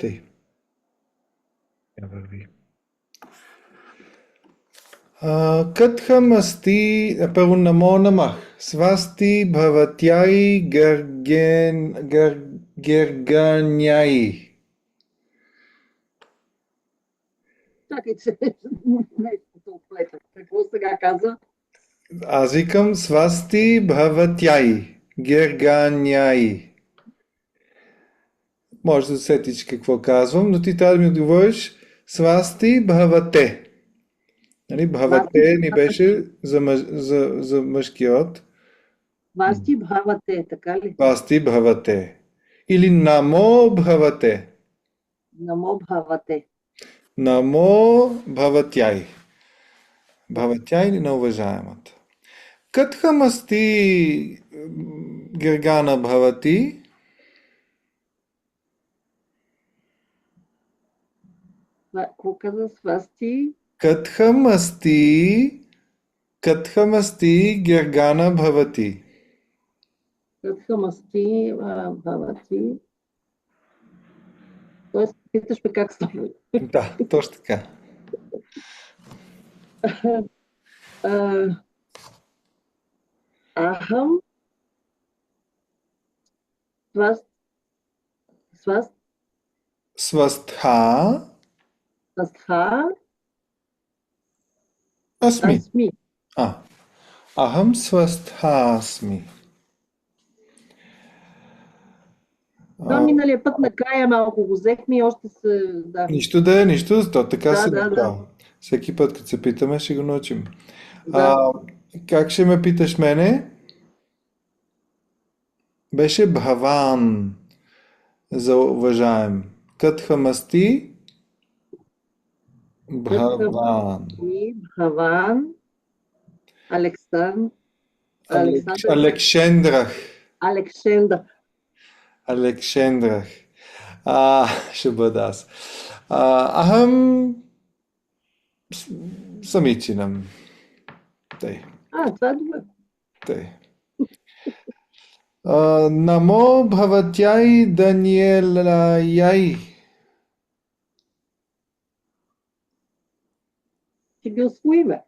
Тъй. Я върви. Катхам асти, първо намо намах. Свасти бхаватяи герганяи. Чакайте, нещо се оплета. Какво сега каза? Аз викам свасти бхаватяи герганяи. Може да сетиш какво казвам, но ти трябва да ми отговориш свасти бхавате. Нали, бхавате ни беше за мъжки род. Васти бхавате, така ли? Свасти бхавате. Или намо бхавате. Намо бхавате. Намо бхаватяй. Бхаватяй на уважаемата. Катхамасти гергана бхавати. Какво каза свасти? Катхамасти гергана бхавати. Катхамасти бхавати. Тоест, питаш ме как става. Да, точно така. Ахам Свастха свастха асми. асми. Ахам свастха асми. Да, миналия път накрая малко го взехме и още се... Да. Нищо да е, нищо, то така се Да. научава. Всеки път, като се питаме, ще го научим. Да. Как ще ме питаш мене? Беше бхаван за уважаем. Катхамасти бхаван. Бхаван. Александър. Алекшендрах. Александър. Алекшендрах. Ще бъда аз. Ахам самичинам. Тъй. Това е добре. Тъй. Намо бхаватяй Даниелаяй. Ти ги усвоиме.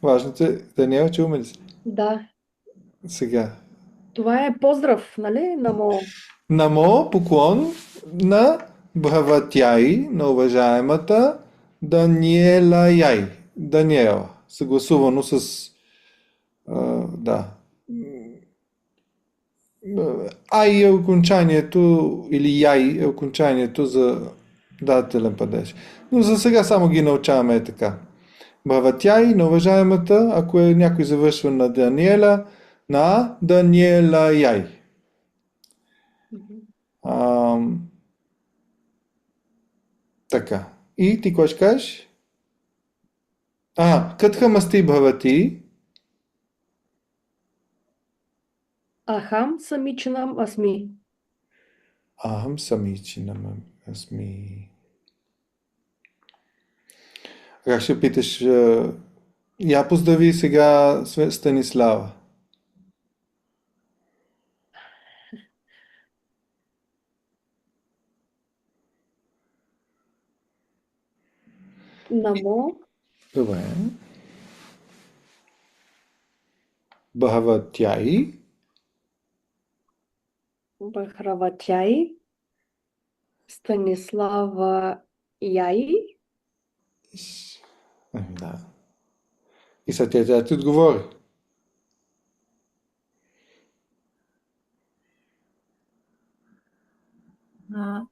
Важното е, Даниел, чуваме ли се? Да. Сега. Това е поздрав, нали? Намо. Намо, поклон на бхаватяй, на уважаемата Даниелаяй. Даниела. Съгласувано с... да. Ай е окончанието, или яй е окончанието за дадателен падеж. Но за сега само ги научаваме е така. Бхаватяй на уважаемата, ако е някой завършва на Даниела, на Даниела яй. Така. И ти кой ще кажеш? Катхамасти бхавати. Ахам самичинам асми. Ахам самичинам асми. Как ще питаш? Я поздрави сега Станислава. Намо. Добре. Бхаватяй. Бхаватяй. Станислава яй. Да. И сега тя ти отговори.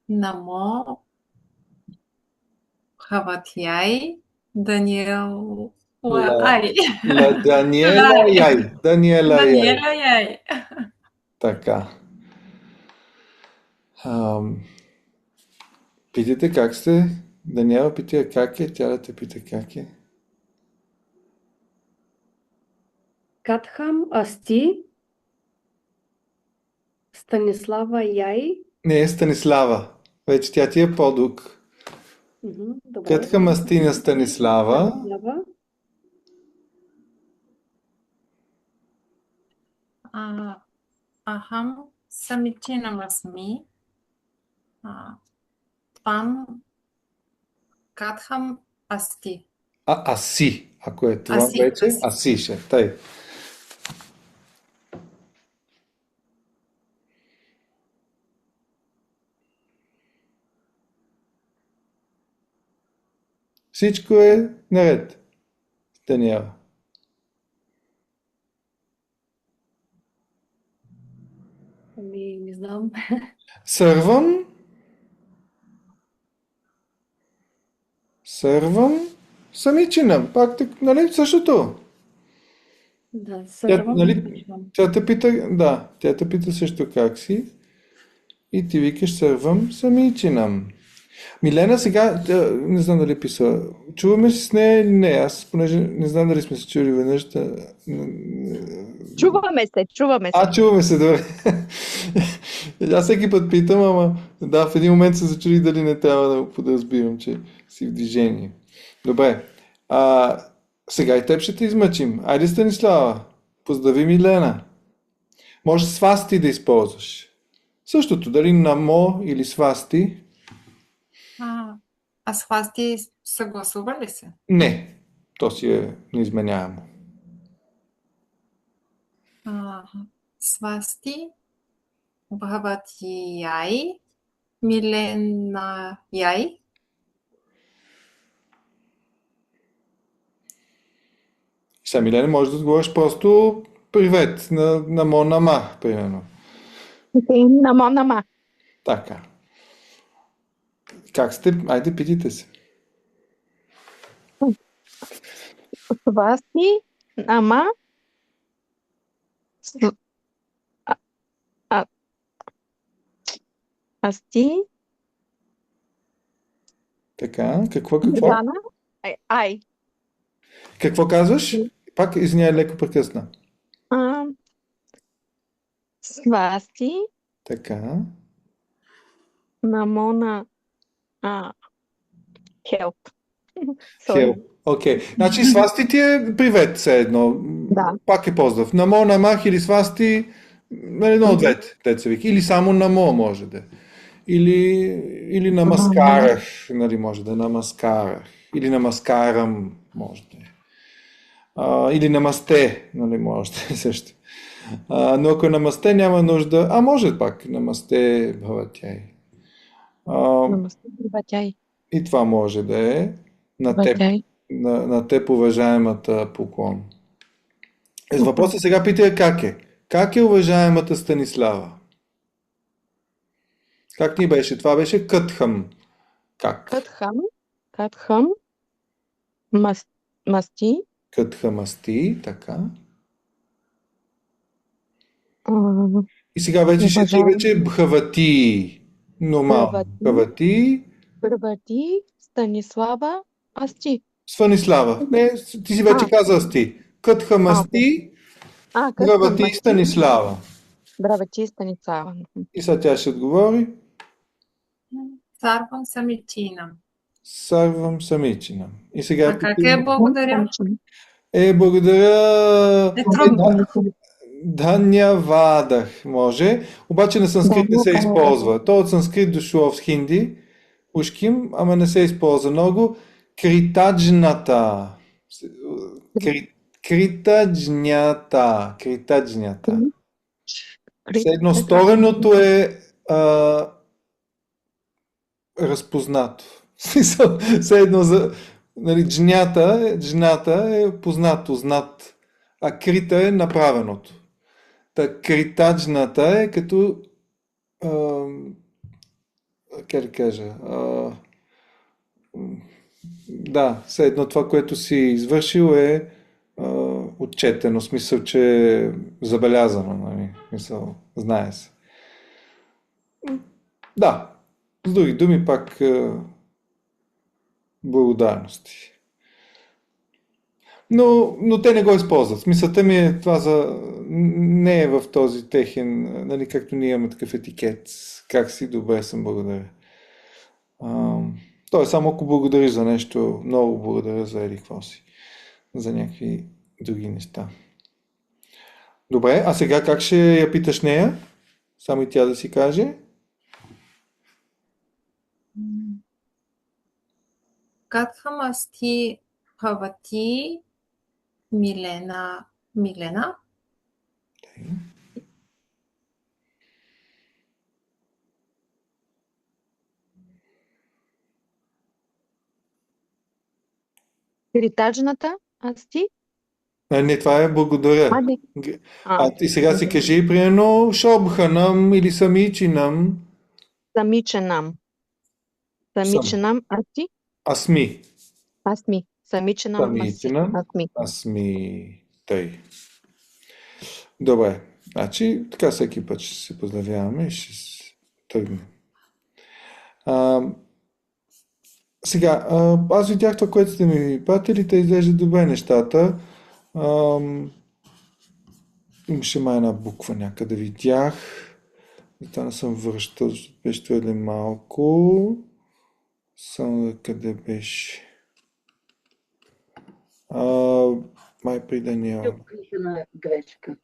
Намо Бхаватяй Даниел Ай. Даниела яй. Даниела яй. Даниела яй. Така. Питайте как сте. Даниела пита как е, тя да те пита как е. Катхам асти. Станислава яй. Не е Станислава. Вече тя ти е по-дук. Добре. Катхам асти на Станислава. Ахам самичинам асми. Твам катхам асти. Аси. Ако е това Аси, вече, аси. аси ще. Тъй. Всичко е наред. Даниела. Ами, не знам. Сървам, самичинам. Пак, нали, същото. Да, Тя, сървам. нали, тя те пита, да, тя те пита също как си и ти викаш сървам, самичинам. Милена сега, не знам дали писа, чуваме се с нея или не, аз понеже не знам дали сме се чули веднъж. Чуваме се. Чуваме се, добре. Аз всеки път питам, ама да, в един момент се зачудих дали не трябва да го подразбирам, че си в движение. Добре. Сега и теб ще те измъчим. Айде, Станислава, поздрави Милена. Може свасти да използваш. Същото, дали намо или свасти? А с хвасти съгласува ли се? Не, то си е неизменяемо. Свасти, бхавати яй, милена яй. Сега, Милена, може да отговориш просто привет на Монама, примерно. Нама. Така. Как сте? Айде, питайте се. Свасти, нама. Асти, Така, какво? Гана. Ай. Какво казваш? Пак, извиняй, леко прекъсна. Свасти, Така. намона. Help. Хел. Окей. Значи свасти ти е привет, все едно. Да. Пак е поздрав. Намо, намах или свасти, едно от двете, деца вика. Или само намо може да е. Или намаскарах, нали, може да е намаскарах. Или намаскарам, може да е. Или намасте, нали, може да е също. Но ако е намасте, няма нужда. Може пак. Намасте, бхаватяй. Намасте, бхаватяй. И това може да е на теб уважаемата поклон. Въпросът сега пита как е. Как е уважаемата Станислава? Как ни беше? Това беше Кътхам. Как? Катхам. Масти. Кътхамасти, така. И сега вече ще ти вече Бхавати. Нормално. Бхавати. Бхавати, Станислава, Асти. Станислава. Не, ти си вече каза Асти. Кътхамасти. Бхавати Станислава. Бхавати Станислава. И сега тя ще отговори. Сарвам самичинам. Сарвам самичинам. И сега А как е благодаря? Благодаря. Е трудно. Дhanявадах може, обаче на санскрит не се използва. То от санскрит дошло в хинди, ушким, ама не се използва много. Критаджната. Критаджнята. Все едно стореното е разпознато. Все едно нали, джната е познато, знат, а крита е направеното. Та критаджната е като как да кажа, да, все едно това, което си извършил е отчетено, в смисъл, че е забелязано, нали? Мисъл, знае се. Да, с други думи пак благодарности. Но те не го използват. Смисълта ми е това не е в този техен, нали, както ние имаме такъв етикет. Как си, добре съм, благодаря. То е само ако благодариш за нещо, много благодаря за еди какво си. За някакви други неща. Добре, а сега как ще я питаш нея? Само и тя да си каже. Катхам асти Бхавати Милена. Милена? Критажната, асти? Не, това е благодаря. Не. А ти сега си кажи, примерно, Шобханам или Самичинам. Самиченам. Самиченам, асти? Асми. Асми. Самиченам, Самичинам. асми. Асми. Тъй. Добре. Значи, така всеки път ще се поздравяваме и ще тръгнем. Сега, аз видях това, което сте ми пратили, те изглеждат добре нещата. Имаше май една буква някъде видях. Това не съм връщал, защото беше твърде малко. Само къде беше. Май при Даниел. Открих една грешка.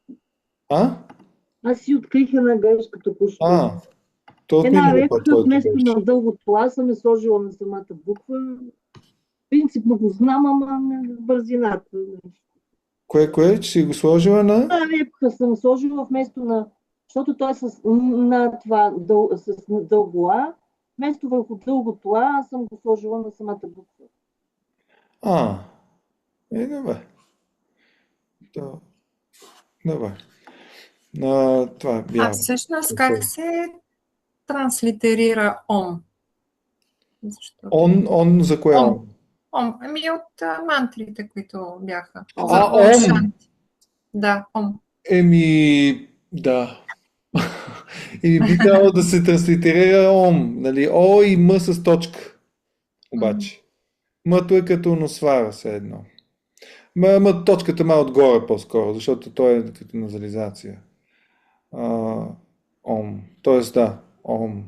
Аз си открих една грешка току-що. То от Една миналия път, репка който вместо беше. на дългото А съм е сложила на самата буква. Принципно го знам, ама не в бързината. Кое, че си го сложила на? Една репка съм сложила вместо на... Защото той е на това с дълго А. Вместо върху дългото А, аз съм го сложила на самата буква. Добре. Добре. Това е бяло. А всъщност как се транслитерира ом? Он за кое он? Ом. От мантрите, които бяха. Ом! Шанти. Да, ом. Да. И би трябвало да се транслитерира ом, нали? О и М с точка. Обаче. Мъто е като носвара все едно. Точката ма отгоре по-скоро, защото той е като назализация. Ом. Тоест да, ом.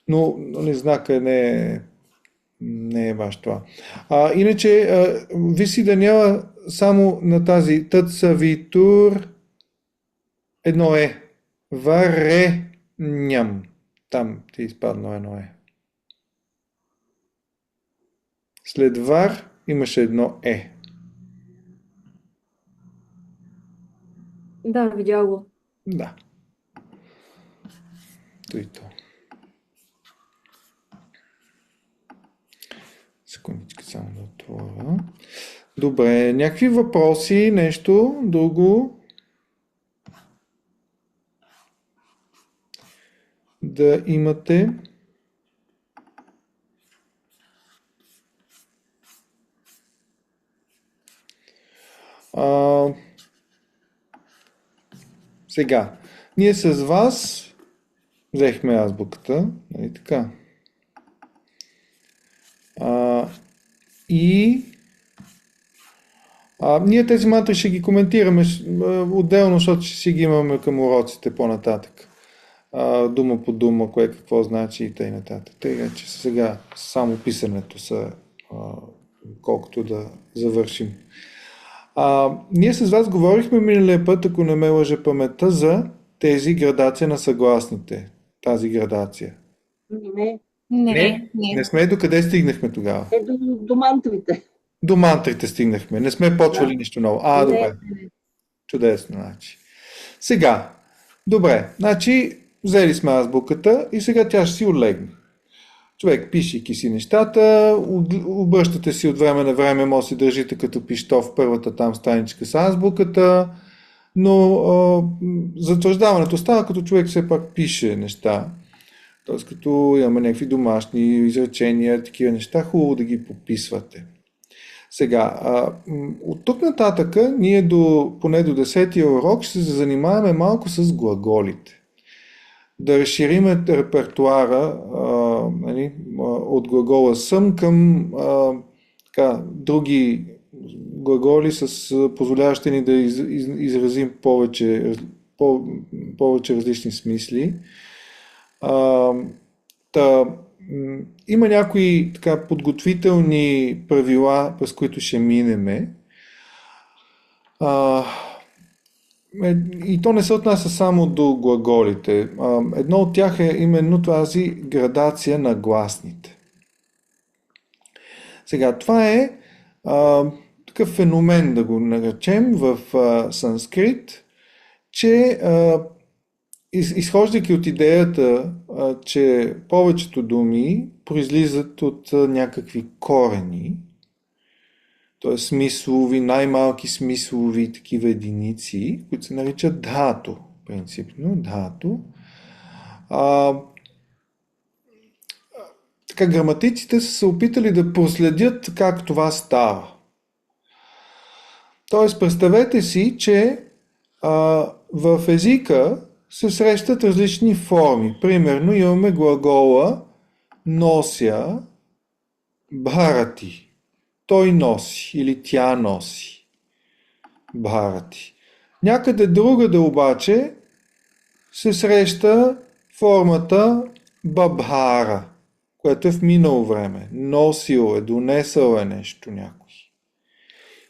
Но знака не е баш това. Иначе, виси Даниела само на тази Тътсавитур едно е. Вареням. Там ти е изпаднало едно е. След вар имаше едно е. Да, видя го. Да. И то. Секундичка само да отворя. Добре, някакви въпроси, нещо друго да имате? Сега, ние с вас взехме азбуката, нали така? Ние тези мантри ще ги коментираме отделно, защото ще си ги имаме към уроците по-нататък. Дума по дума, кое какво значи и т.н. Така че сега само писането са колкото да завършим. Ние с вас говорихме миналия път, ако не ме лъже паметта, за тези градация на съгласните. Тази градация. Не сме. Докъде стигнахме тогава? До мантрите. До мантрите стигнахме. Не сме почвали нищо ново. Добре. Чудесно, значи. Сега. Добре. Значи, взели сме азбуката и сега тя ще си отлегне. Човек, пишейки си нещата, обръщате си от време на време, може да си държите като пищо в първата там страничка с азбуката, но затвърждаването става, като човек все пак пише неща. Т.е. като имаме някакви домашни изречения, такива неща, хубаво да ги пописвате. Сега, от тук нататъка, ние поне до 10-тия урок ще се занимаваме малко с глаголите. Да разшириме репертуара от глагола съм към други глаголи, позволяващи ни да изразим повече различни смисли. Има някои подготвителни правила, през които ще минеме. и то не се отнася само до глаголите. Едно от тях е именно тази градация на гласните. Сега, това е такъв феномен, да го наречем, в санскрит, че изхождайки от идеята, че повечето думи произлизат от някакви корени, т.е. смислови, най-малки смислови такива единици, които се наричат dhatu, принципно, dhatu. Така, граматиците са се опитали да проследят как това става. Тоест, представете си, че в езика се срещат различни форми. Примерно имаме глагола нося, бхарати. Той носи или тя носи. Бхарати. Някъде другаде обаче се среща формата бабхара, което е в минало време. Носил е, донесъл е нещо някой.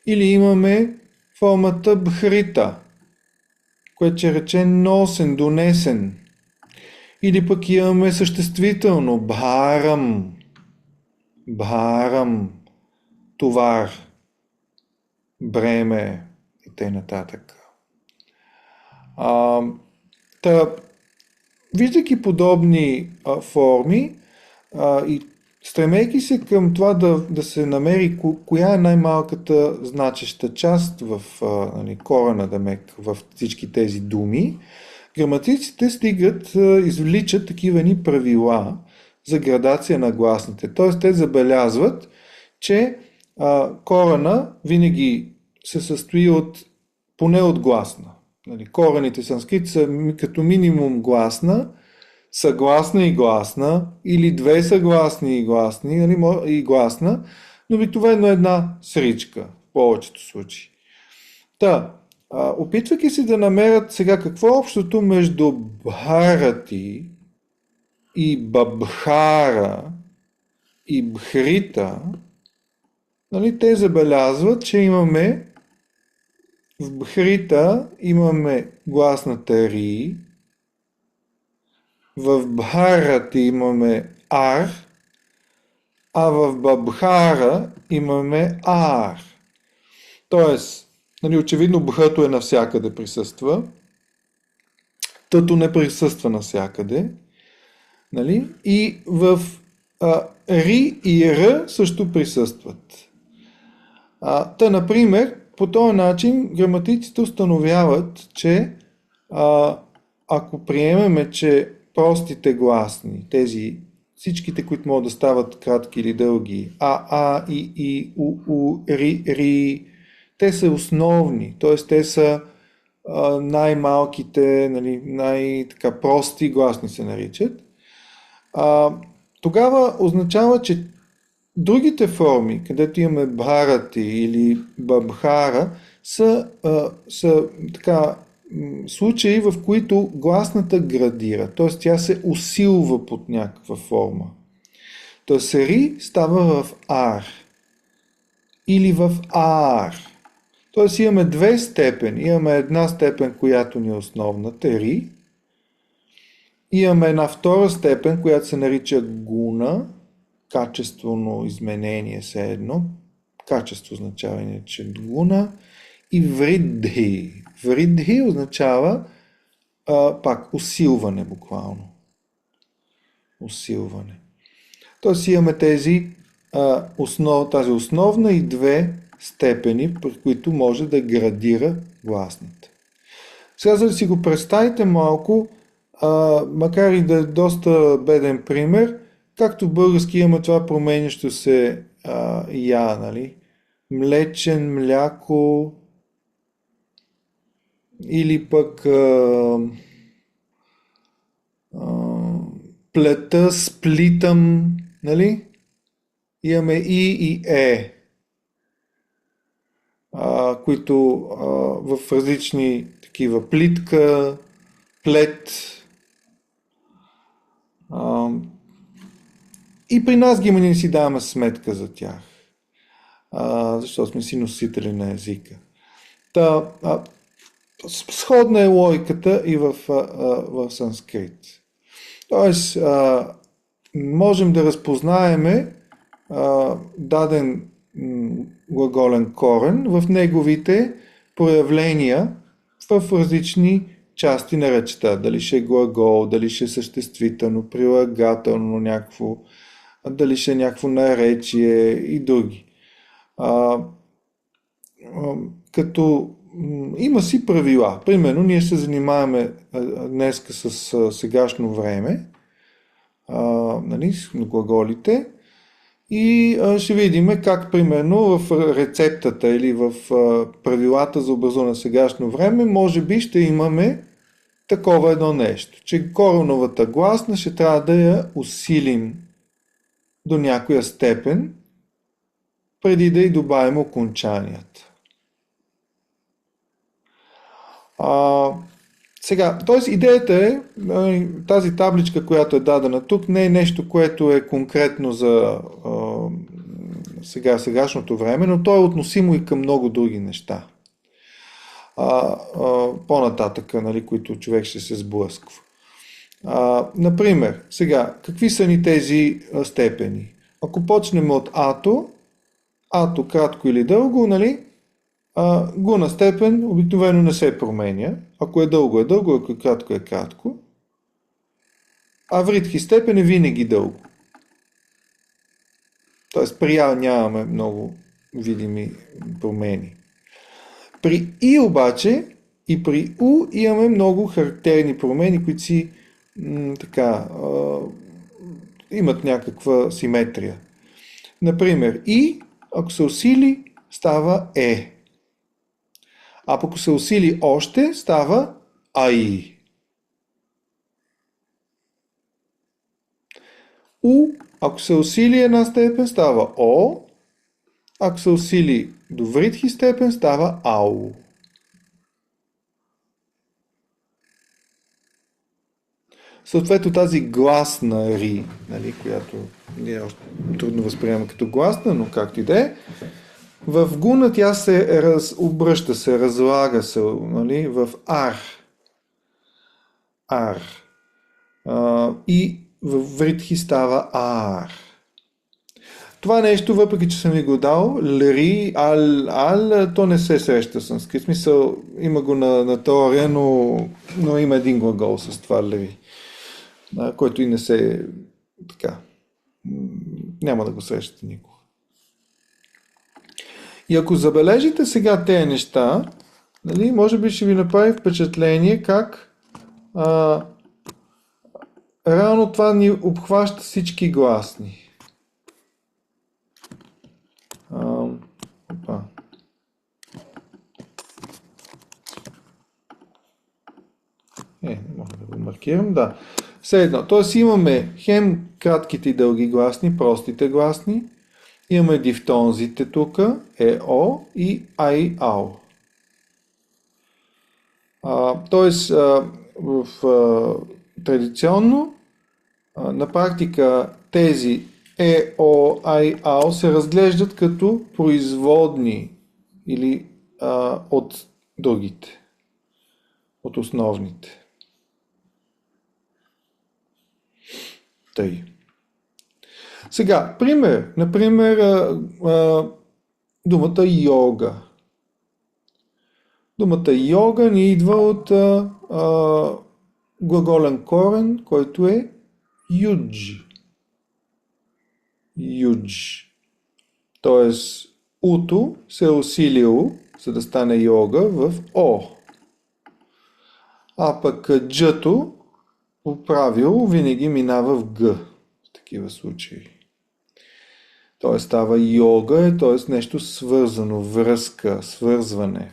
Или имаме формата бхрита, което ще рече носен, донесен. Или пък имаме съществително бхарам. Бхарам. Товар. Бреме и т.н. Виждайки подобни форми и стремейки се към това да се намери коя е най-малката значеща част в корена, в всички тези думи, граматиците извличат такива ни правила за градация на гласните. Т.е. те забелязват, че корена винаги се състои поне от гласна. Корените санскрит са като минимум гласна, съгласна и гласна, или две съгласни и гласна, но обикновено една сричка в повечето случаи. Опитвайки се да намерят сега какво е общото между бхарати и бабхара и бхрита, те забелязват, че в бхрита имаме гласната ри, в бхарати имаме ар, а в бабхара имаме ар. Тоест, очевидно бхато е навсякъде присъства, тъто не присъства навсякъде, и в ри и р също присъстват. Например, по този начин граматиците установяват, че ако приемеме, че простите гласни, тези всичките, които могат да стават кратки или дълги, и, у, ри, те са основни, т.е. те са най-малките, най-така прости гласни се наричат. Тогава означава, че другите форми, където имаме бхарати или бабхара, са така случаи, в които гласната градира, т.е. тя се усилва под някаква форма. Т.е. ри става в ар или в ар. Т.е. имаме две степени. Имаме една степен, която ни е основната, ри. Имаме една втора степен, която се нарича гуна, качествено изменение все едно. Качество означава иначе гуна. И вридхи. Вридхи означава пак усилване буквално. Усилване. Тоест имаме тази основна и две степени, при които може да градира гласните. Сега, за да си го представите малко, макар и да е доста беден пример, както в български имаме това променящо се млечен, мляко, или пък плета, сплитам, имаме и е, които в различни такива плитка, плет. И при нас ги не си даваме сметка за тях, защото сме си носители на езика. Сходна е логиката и в санскрит. Тоест, можем да разпознаеме даден глаголен корен в неговите проявления в различни части на речта. Дали ще е глагол, дали ще е съществително, прилагателно някакво, дали ще е някакво наречие и други. Като има си правила. Примерно, ние се занимаваме днес с сегашно време, нали, с глаголите, и ще видим как, примерно, в рецептата или в правилата за образуване на сегашно време, може би ще имаме такова едно нещо, че кореновата гласна ще трябва да я усилим до някоя степен, преди да й добавим окончанията. Сега, т.е. идеята е, тази табличка, която е дадена тук, не е нещо, което е конкретно за сегашното време, но то е относимо и към много други неща. По-нататъка, нали, които човек ще се сблъсква. Например, сега, какви са ни тези степени? Ако почнем от ато кратко или дълго, нали, гуна степен обикновено не се променя. Ако е дълго, ако е кратко. А вритхи степен е винаги дълго. Тоест при А нямаме много видими промени. При И обаче и при У имаме много характерни промени, които си имат някаква симетрия. Например, И, ако се усили, става Е. А ако се усили още, става АИ. У, ако се усили една степен, става О. Ако се усили до вритхи степен, става АУ. Съответно тази гласна ри, нали, която ние още трудно възприемаме като гласна, но както и да е, в гуна тя се обръща се, разлага се, нали, в ар. И в вритхи става ар. Това нещо, въпреки че съм ви го дал, лри, ал, то не се среща в санскрит. Смисъл, има го на теория, но има един глагол с това лри, който и не се така. Няма да го срещате никога. И ако забележите сега тези неща, нали, може би ще ви направи впечатление как реално това ни обхваща всички гласни. Не мога да го маркирам, да. Все едно, т.е. имаме хем кратките и дълги гласни, простите гласни, имаме дифтонзите тук, ЕО и АИ, АО. Тоест, традиционно, на практика тези ЕО, АИ, АО се разглеждат като производни или от другите, от основните. Тъй. Сега, например, думата йога. Думата йога ни идва от глаголен корен, който е юдж. Тоест, уто се е усилило, за да стане йога, в О. А пък джато по правило винаги минава в Г в такива случаи. Тоест става йога, т.е. нещо свързано, връзка, свързване,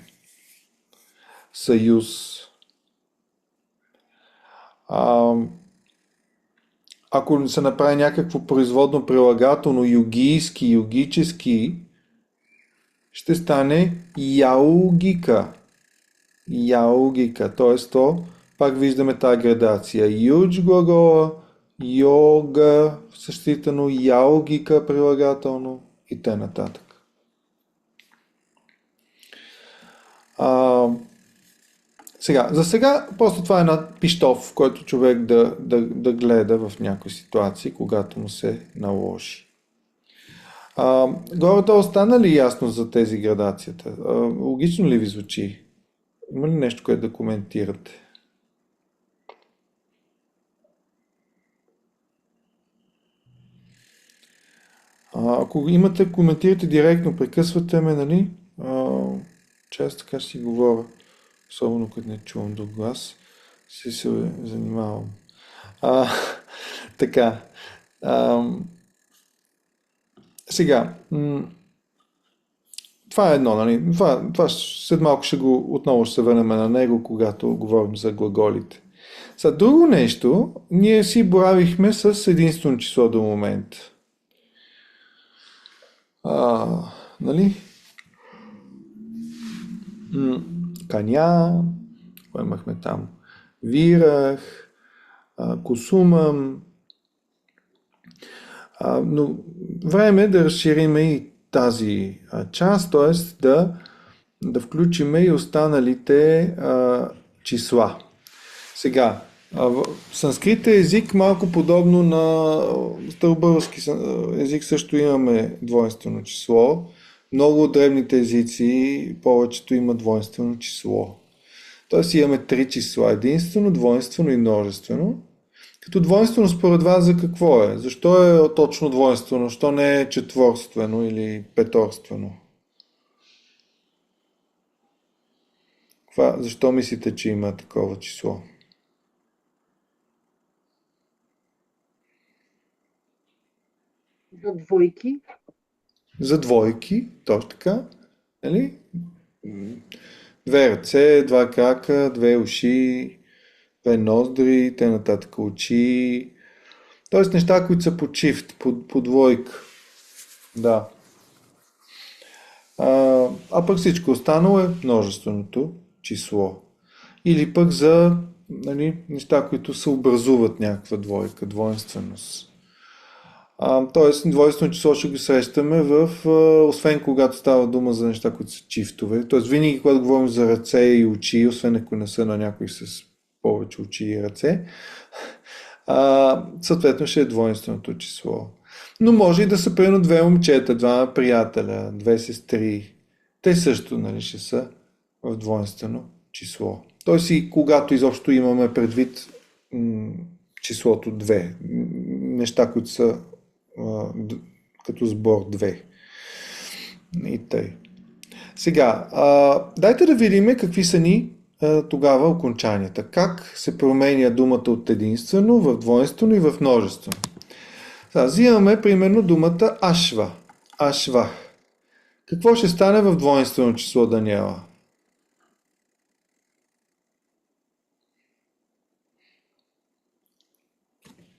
съюз. Ако се направи някакво производно прилагателно, югийски, югически, ще стане яугика. Т.е. то пак виждаме тази градация. Юдж глагола, йога, съществително, яугика прилагателно и т.н. За сега, просто това е една пищов, който човек да гледа в някои ситуации, когато му се наложи. Горе-долу стана ли ясно за тези градацията? Логично ли ви звучи? Има ли нещо, което да коментирате? Ако имате, коментирате директно, прекъсвате ме, нали? Че аз така ще си говоря, особено като не чувам друг глас, си се занимавам. А, така. Сега, това е едно, нали? Това след малко отново ще се върнем на него, когато говорим за глаголите. Друго нещо, ние си боравихме с единствено число до момента. Нали? Каня, какво имахме там? Вирах, косумам. Но време е да разшириме и тази част, т.е. да включиме и останалите числа. Сега, в санскрит е език малко подобно на старобългарски език, също имаме двойствено число. Много от древните езици, повечето има двойствено число. Тоест имаме три числа, единствено, двойствено и множествено. Като двойствено според вас за какво е? Защо е точно двойствено? Защо не е четворствено или петорствено? Защо мислите, че има такова число? За двойки. За двойки, точно така. Нали? Две ръце, два крака, две уши, две ноздри, те нататък очи. Тоест неща, които са по чифт, по двойка. Да. Пък всичко останало е множественото число. Или пък за неща, които се образуват някаква двойка, двойственост. Тоест, двойствено число ще го срещаме освен когато става дума за неща, които са чифтове. Тоест, винаги, когато говорим за ръце и очи, освен ако не са на някой с повече очи и ръце, съответно ще е двойственото число. Но може и да са примерно две момчета, два приятеля, две сестри. Те също ще са в двойствено число. Тоест и когато изобщо имаме предвид числото 2, неща, които са като сбор 2. И тъй. Сега, дайте да видим какви са ни тогава окончанията. Как се променя думата от единствено в двойствено и в множествено. Взимаме примерно думата ашва. Ашва. Какво ще стане в двойствено число, Даниела?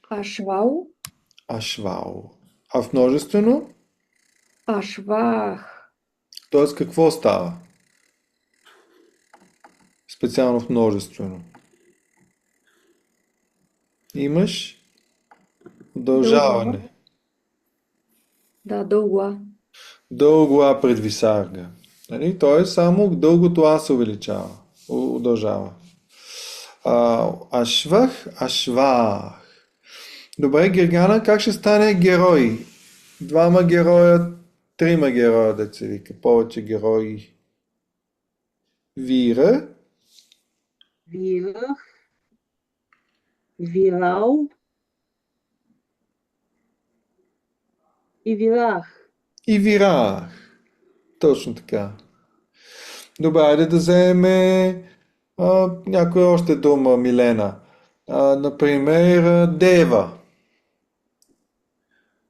Ашвал. Ашвал. А в множествено? Ашвах. Тоест какво става? Специално в множествено. Имаш удължаване. Да, дълга. Дълго А пред висарга. Нали? Тоест само дългото А се увеличава. Удължава. Ашвах, ашвах. Добре, Гергана, как ще стане герой? Двама героя, трима героя, да се вика. Повече герои. Вира. Вирах. Вирал. И вирах. И вирах. Точно така. Добре, айде да вземем някоя още дума, Милена. Например, дева.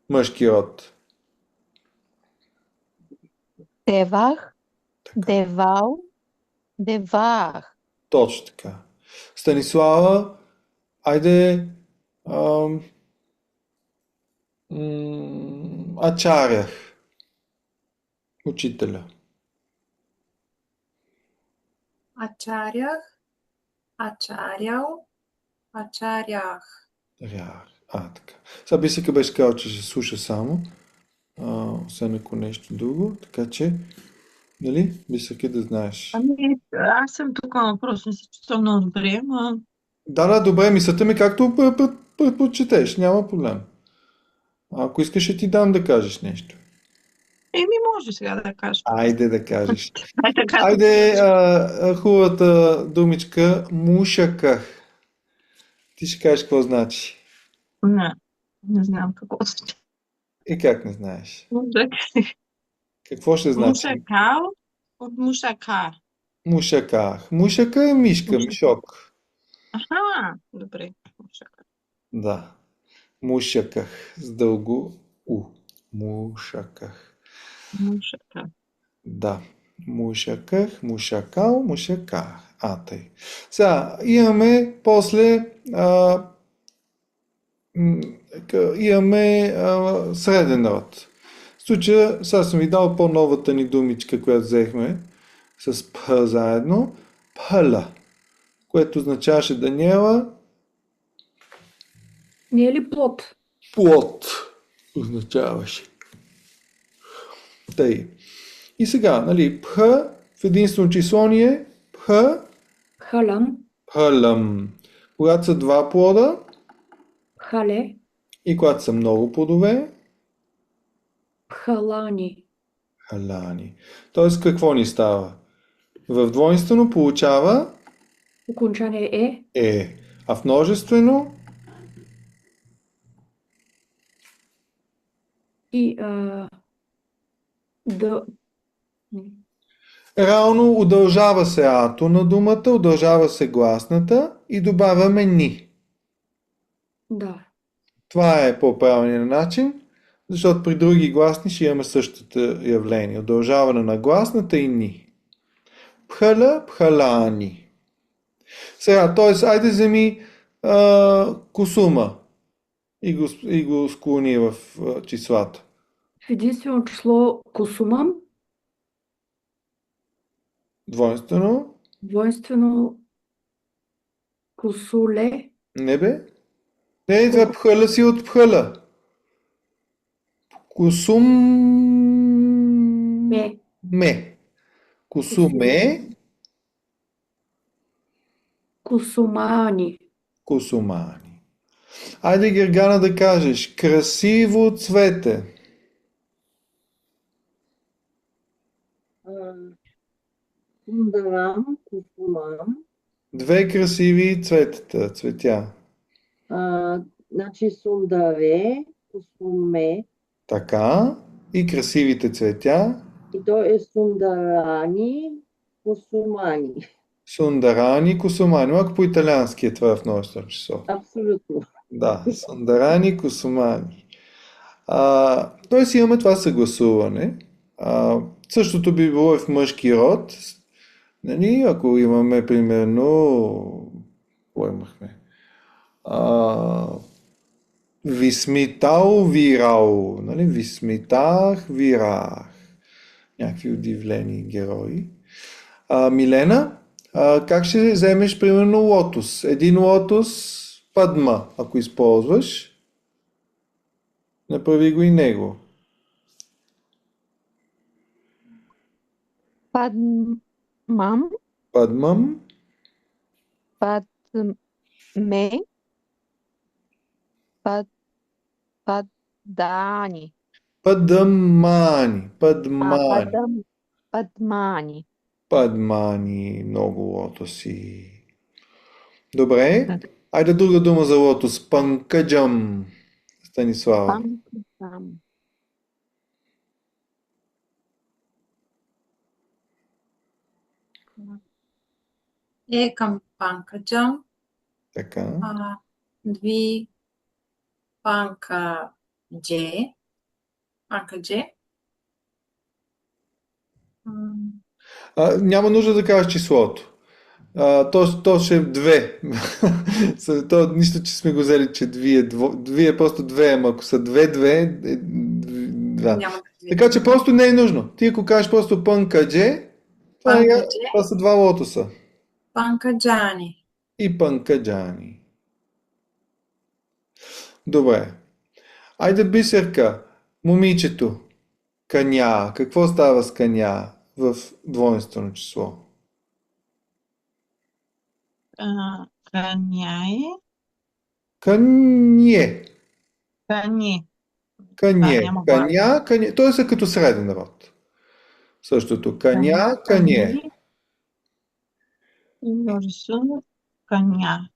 Мъжки род. Девах, девал, девах. Точно така. Станислава, айде ачарях. Учителя. Ачарях, ачарял, ачарях. Рях. Така. Сега Бисика беше казал, че ще слуша само. Освен ако нещо друго. Така че Нали? Бисерки да знаеш. Ами, аз съм тук на въпрос, не се чувствам много добре, ама Да, добре, мисълта ми както предпочетеш, няма проблем. Ако искаш, ще ти дам да кажеш нещо. еми може сега да кажа. Айде да кажеш. Ай така да Айде, кажа. хубавата думичка мушаках. Ти ще кажеш какво значи. Не знам какво значи. И как не знаеш? Мушак. Какво ще значи? Мушакал от мушака. Мушаках. Мушака е мишка, Мушака. мишок. Аха, добре. Мушака. Да. Мушаках. С дълго У. Мушаках. Мушака. Да. Мушаках, мушакал, мушаках. Тъй. Сега, имаме после имаме среден род. В случая, сега съм ви дал по-новата ни думичка, която взехме с П заедно. Пъла, което означаваше Даниела Не е ли плод? плод. Означаваше. Тъй. И сега, нали, П в единствено числоние П, Халам, пълъм. Когато са два плода хале, и когато са много плодове, пхалани. халани. Тоест, какво ни става? В двойнствено получава Окончание е, а в множествено и да. реално удължава се ато на думата, удължава се гласната и добавяме ни. Да. Това е по-правилният начин, защото при други гласни ще имаме същото явление. Удължаване на гласната и ни. Пхала, пхалани. Сега, т.е. айде вземи косума и го склони в числата. В единствено число косумам, Двойствено. двойствено косуле, Не бе? Не, това пхала си от пхала. Косум... ме, Ме. Косуме. косумани. Косумани. Айде, Гергана, да кажеш. Красиво цвете. Сундарам, кусумам. Две красиви цветета, цветя. Значи сундаре, кусуме. Така. И красивите цветя. И то е сундарани, кусумани. Сундарани, косумани. Малко по-италиански е това в множествено число. Абсолютно. Да, сундарани, косумани. Тоест имаме това съгласуване. Същото би било и в мъжки род. Нали? Ако имаме примерно... Какво имахме? Висмитал, вирал. Нали? Висмитах, вирах. Някакви удивлени герои. Милена, как ще вземеш примерно лотос? Един лотос, падма, ако използваш. Направи го и него. Падмам, Падмам, падме, падани. падмани, падмани, Падмани. падмани, много лотоси. Добре, айде друга дума за лотос. Панкаджам, Станислава. Пам. Екам панкаджам, Така. дви панкадже, Няма нужда да кажеш числото. То ще е две. Нищо, че сме го взели, че две е просто две, ама ако са две, да. няма да Така че просто не е нужно. Ти ако кажеш просто панкадже, това са два лотоса. панкаджани, И панкаджани. Добре. Айде, Бисерка, момичето. Каня. Какво става с каня? в двойнствено число? Каняе. Кanye. Кане. Кане. няма Каня, кане. Той са като среден род. Същото. Каня, кане. И множествено. Каня.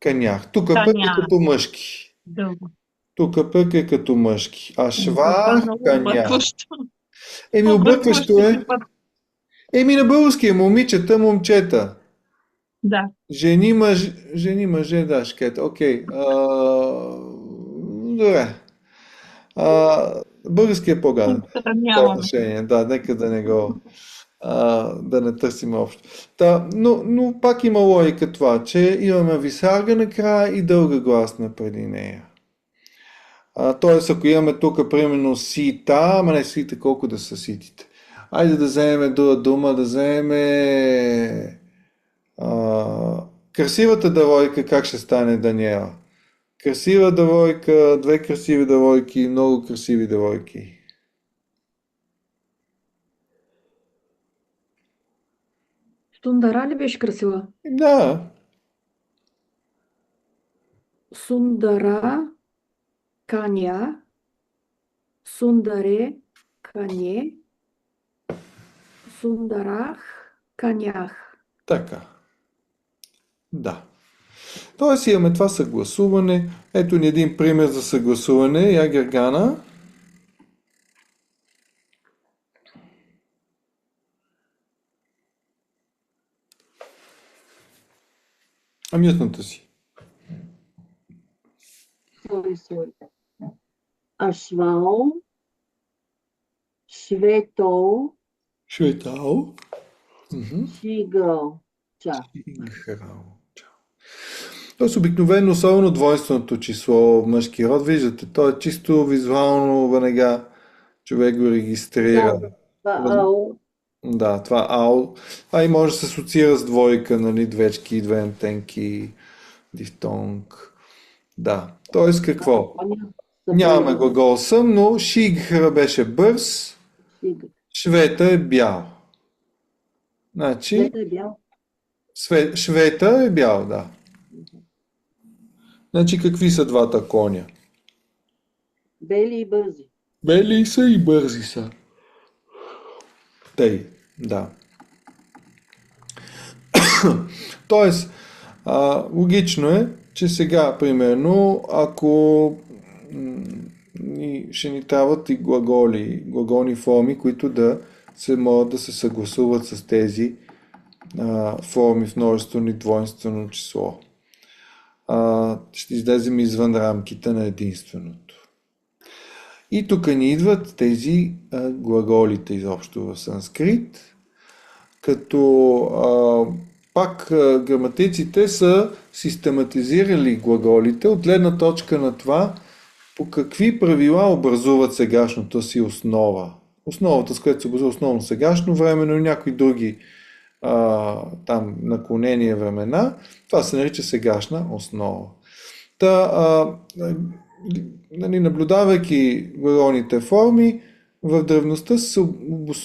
Канях. Тук пък е Каня. като мъжки. Дълго. Тук пък е като мъжки. А Това швах, много каня. объркващо. Объркващо е. път. На български е момичета, момчета. Да. Жени, мъже, да, ще кажете. Окей. Добре. Български е по-гаден. В това Отстраняваме. отношение. Да, нека да не го да не търсим общо. Но пак има логика това, че имаме висарга накрая и дълга гласна преди нея. Тоест, ако имаме тук примерно сита, ама не сита, колко да са ситите. Айде да вземем друга дума, да вземем красивата девойка, как ще стане Даниела? Красива девойка, две красиви девойки, много красиви девойки. Сундара ли беше красива? Да, Сундара, каня, сундаре, кане, сундарах, канях. така. Да. Тоест имаме това съгласуване. Ето ни един пример за съгласуване. Я Гергана. Амютната си. Sorry. Ашвал, шветол, Шветал. шигъл. Ча. Тоест обикновено, особено двойственото число в мъжки род, виждате, то е чисто визуално, веднага човек го регистрира. Ау. Да, това ау. И може да се асоциира с двойка, нали, двечки, две антенки, дифтонг. Да. Тоест какво? Нямаме глагол съм, но шигхра беше бърз, швета е бял. Значи, Швета е бял. швета е бял, да. Значи какви са двата коня? Бели и бързи. Бели са и бързи са. Тъй, да. Тоест, логично е, че сега, примерно, ако ще ни трябват и глаголни форми, които да се могат да се съгласуват с тези форми в множествено и двойнствено число. Ще излезем извън рамките на единственото. И тук ни идват тези глаголите изобщо в санскрит, като пак граматиците са систематизирали глаголите от гледна точка на това по какви правила образуват сегашната си основа. Основата, с която се образува основно сегашно време, но и някои други там наклонения времена, това се нарича сегашна основа. Наблюдавайки глаголните форми, в древността са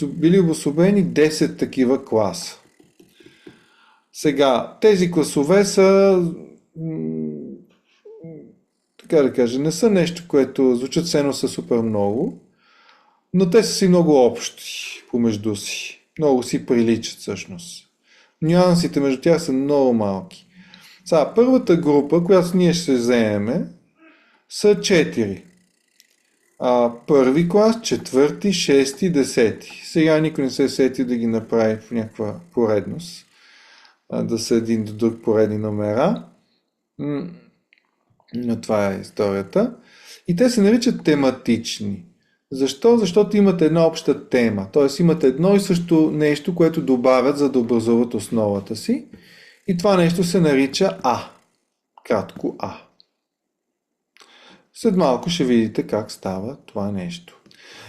били обособени 10 такива класа. Сега, тези класове са, така да кажа, не са нещо, което звучат все едно са супер много, но те са си много общи помежду си. Много си приличат всъщност. Нюансите между тях са много малки. Сега, първата група, която ние ще се вземем, са 4. Първи клас, четвърти, шести, десети. Сега никой не се сети да ги направи в някаква поредност. Да са един до друг поредни номера. Но това е историята. И те се наричат тематични. Защо? Защото имат една обща тема. Т.е. имат едно и също нещо, което добавят, за да образуват основата си. И това нещо се нарича А. Кратко А. След малко ще видите как става това нещо.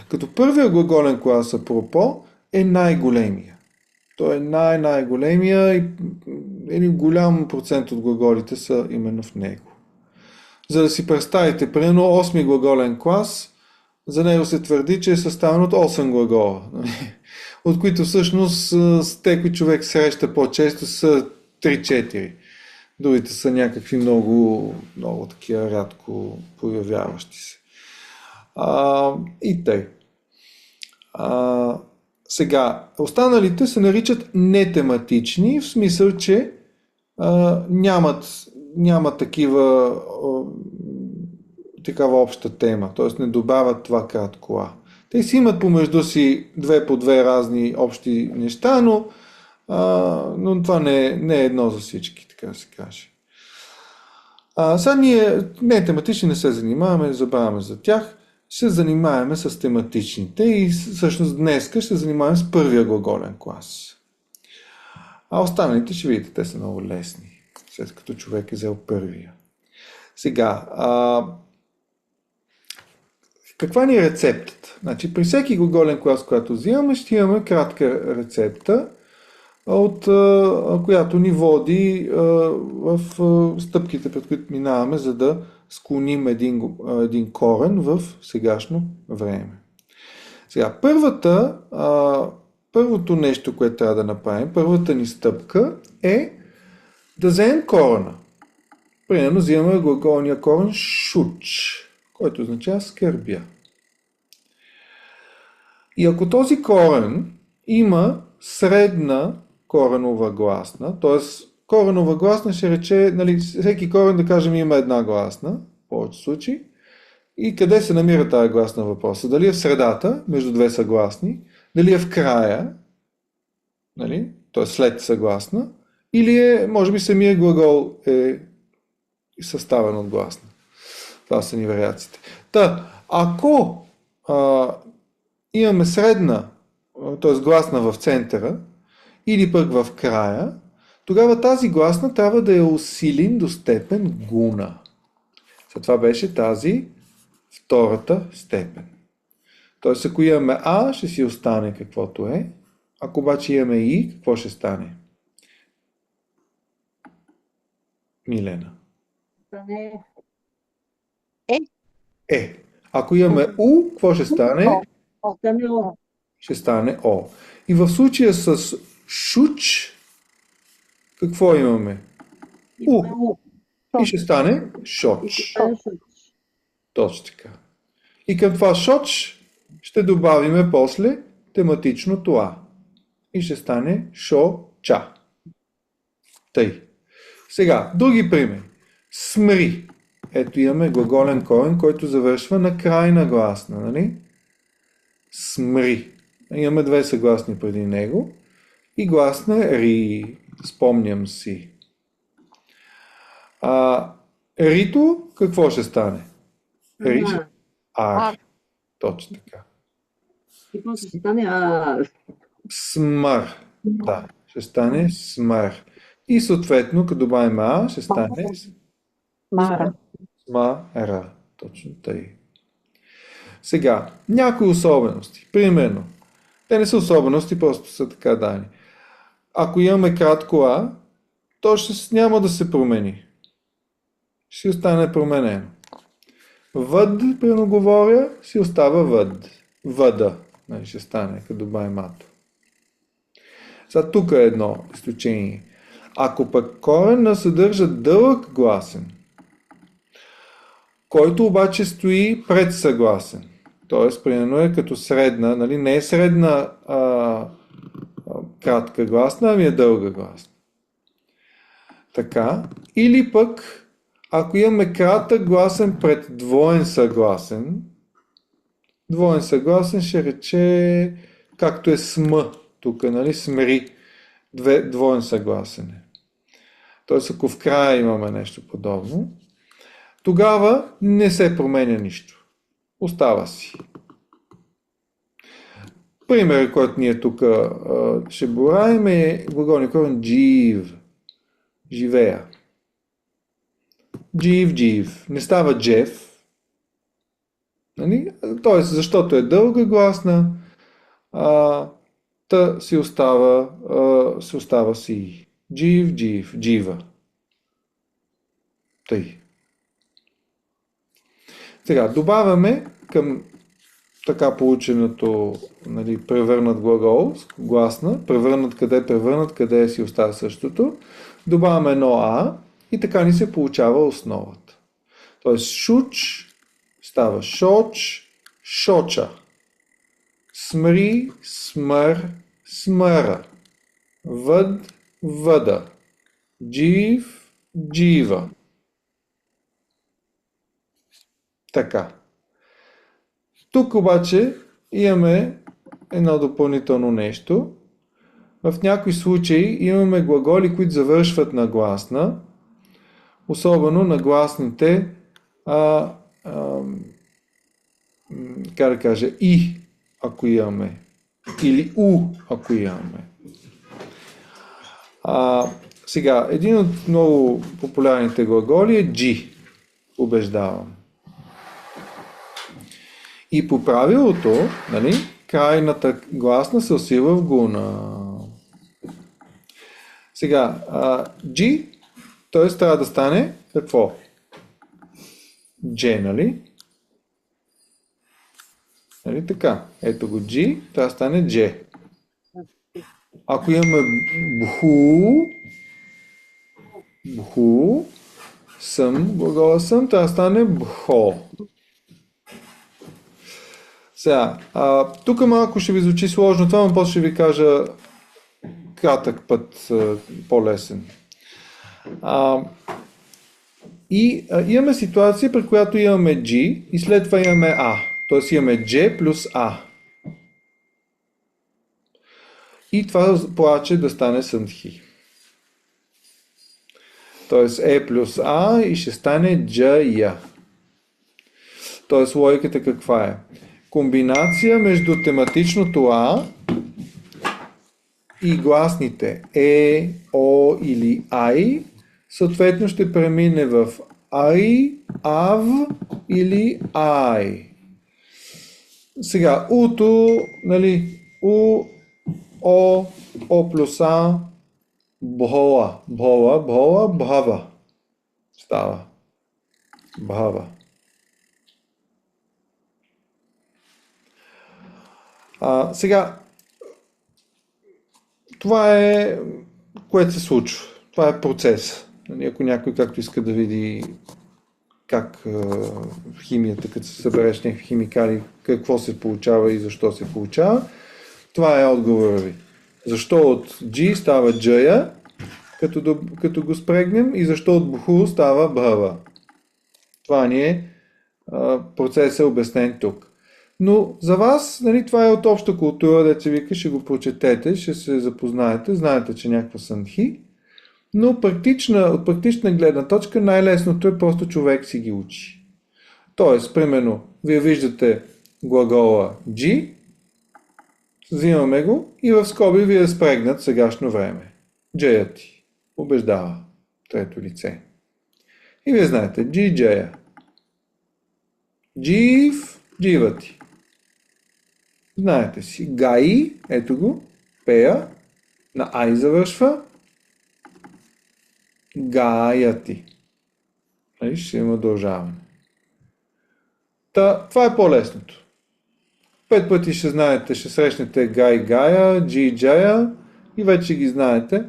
Като първия глаголен клас апропо е най-големия. Той е най-големия и един голям процент от глаголите са именно в него. За да си представите, примерно 8 глаголен клас, за него се твърди, че е съставен от 8 глагола. от които всъщност с те, човек среща по-често, са 3-4. Другите са някакви много, много такива рядко появяващи се. И тъй. Сега, останалите се наричат нетематични, в смисъл, че нямат такава обща тема, т.е. не добавят това кратко А. Те си имат помежду си две по две разни общи неща, но това не е едно за всички, така да се каже. Сега ние не тематични не се занимаваме, забравяме за тях, ще занимаваме с тематичните и всъщност днеска ще занимаваме с първия глаголен клас. А останалите ще видите, те са много лесни, след като човек е взел първия. Сега, каква ни е рецептата? Значи, при всеки глаголен клас, който взимаме, ще имаме кратка рецепта, от която ни води в стъпките, пред които минаваме, за да склоним един корен в сегашно време. Сега, първото нещо, което трябва да направим, първата ни стъпка е да вземем корена. Примерно взимаме глаголния корен шуч, който означава скърбя. И ако този корен има средна коренова гласна, т.е. коренова гласна ще рече, всеки корен, да кажем, има една гласна, в повече случаи, и къде се намира тази гласна въпроса? Дали е в средата, между две съгласни, дали е в края, т.е. след съгласна, или може би самия глагол е съставен от гласна. Това са ни вариациите. Ако имаме средна, т.е. гласна в центъра, или пък в края, тогава тази гласна трябва да я усилим до степен гуна. Това беше тази втората степен. Т.е. ако имаме А, ще си остане каквото е. Ако обаче имаме И, какво ще стане? Милена. Ако имаме У, какво ще стане? Ще стане О. И в случая с шуч, какво имаме? У. И ще стане шоч. Точно така. И към това шоч ще добавиме после тематичното А. И ще стане шо-ча. Тъй. Сега, други примери. Смри. Ето имаме глаголен корен, който завършва на крайна гласна, нали? Смри. Имаме две съгласни преди него. И гласна ри. Спомням си. Рито, какво ще стане? Ри. Ар. Точно така. И после ще стане Смър. Да, ще стане смър. И съответно, като добавим А, ще стане смара. Точно тъй. Сега, някои особености. Примерно, те не са особености, просто са така дани. Ако имаме кратко А, то няма да се промени. Ще остане променено. Въд, примерно говоря, си остава въд. Въда. Ще стане, като добавим ато. Сега тук е едно изключение. Ако пък корена съдържа дълъг гласен, който обаче стои пред съгласен, т.е. примерно е като средна, не е средна кратка гласна, ами е дълга гласна. Така. Или пък, ако имаме кратък гласен пред двоен съгласен ще рече, както е см тук, смри, двоен съгласен е. Тоест, ако в края имаме нещо подобно, тогава не се променя нищо. Остава си. Пример, който ние тук ще боравим е глаголния корен джив. Живея. Джив. Не става джеф. Тоест, защото е дълга гласна, си остава си. Джив, джива. Тъй. Сега, добавяме към така полученото, нали, превърнат глагол, гласна, превърнат, къде си остава същото, добавяме едно а и така ни се получава основата. Тоест шуч става шоч, шоча, смри, смър, смъра, въд, въда, джив, джива. Така. Тук обаче имаме едно допълнително нещо. В някои случаи имаме глаголи, които завършват на гласна, особено на гласните как да кажа, и, ако имаме, или у, ако имаме. Сега, един от много популярните глаголи е G. Убеждавам. И по правилото, нали, крайната гласна се усилва в гуна. Сега, G, т.е. трябва да стане какво? G, нали? Нали така? Ето го G, трябва да стане G. Ако имаме бху, съм, глагола съм, трябва да стане бхо. Сега, тук малко ще ви звучи сложно, това, но после ще ви кажа кратък път, по-лесен. Имаме ситуация, при която имаме G и след това имаме A. Т.е. имаме G плюс A. И това плаче да стане съндхи. Т.е. E плюс A и ще стане J. Т.е. логиката каква е? Комбинация между тематичното А и гласните Е, О или Ай, съответно ще премине в Ай, Ав или Ай. Сега, Уто, нали, У, О плюс А, Бхола, Бхава. Става. Бхава. Сега, това е, което се случва. Това е процес. Ако някой както иска да види как в химията, като се събереш някакви химикали, какво се получава и защо се получава, това е отговора ви. Защо от G става J, като го спрегнем, и защо от Бху става Бхава. Това ни е процесът обяснен тук. Но за вас, нали, това е от обща култура, деца вика, ще го прочетете, ще се запознаете, знаете, че някаква съндхи, но от практична гледна точка най-лесното е просто човек си ги учи. Тоест, примерно, вие виждате глагола G, взимаме го и в скоби ви е спрегнат сегашно време. Джея ти убеждава, трето лице. И вие знаете, G, Джея. Джив, джива ти. Знаете си, Гаи, ето го, пея, на Ай завършва, Гая ти. Ще има удължаване. Това е по-лесното. 5 пъти ще знаете, ще срещнете Гай, Гая, Джи, Джая и вече ги знаете.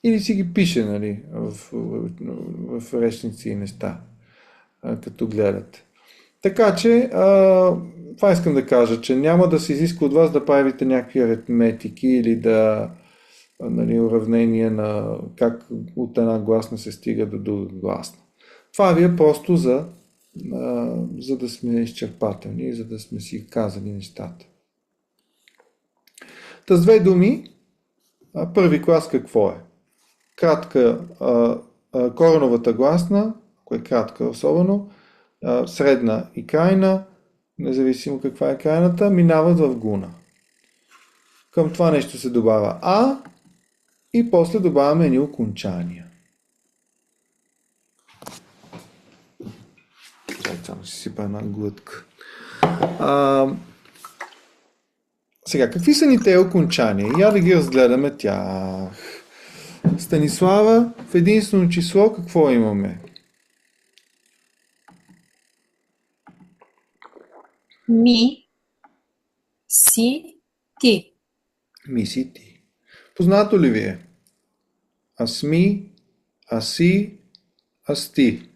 Или си ги пише, нали, в речници и неща, като гледате. Така че, това искам да кажа, че няма да се изиска от вас да правите някакви аритметики или да, нали, уравнения на как от една гласна се стига до друга гласна. Това ви е просто за да сме изчерпателни и за да сме си казали нещата. С две думи, първи клас какво е? Кратка кореновата гласна, ако е кратка особено, средна и крайна, независимо каква е крайната, минават в гуна. Към това нещо се добавя А и после добавяме едни окончания. Само си сипа една глътка. Сега, какви са ни те окончания? Я да ги разгледаме тях. Станислава, в единствено число какво имаме? Ми. си, ти. Миси ти. Познато ли ви е? Аз ми, аз си, аз ти.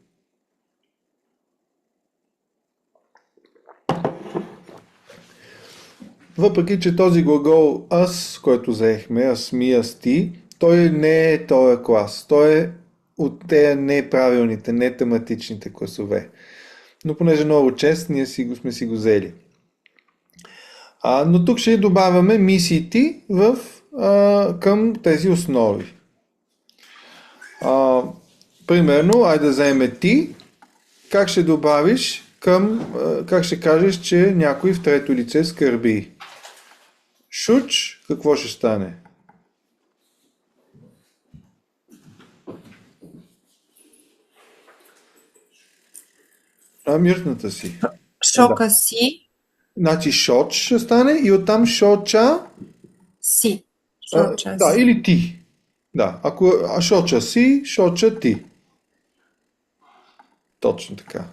Въпреки, че този глагол аз, който взехме, аз ми, аз ти, той не е този клас. Той е от тези неправилните, нетематичните класове. Но понеже много чест, ние сме си го взели. Но тук ще добавяме мисиите към тези основи. Примерно, айде да вземем ти. Как ще добавиш как ще кажеш, че някой в трето лице скърби? Шуч, какво ще стане? Миртната си. Шока си, Значи шоч ще стане и оттам шоча. си. Шоча Да, си. или ти. Да, ако шоча си, шоча ти. Точно така.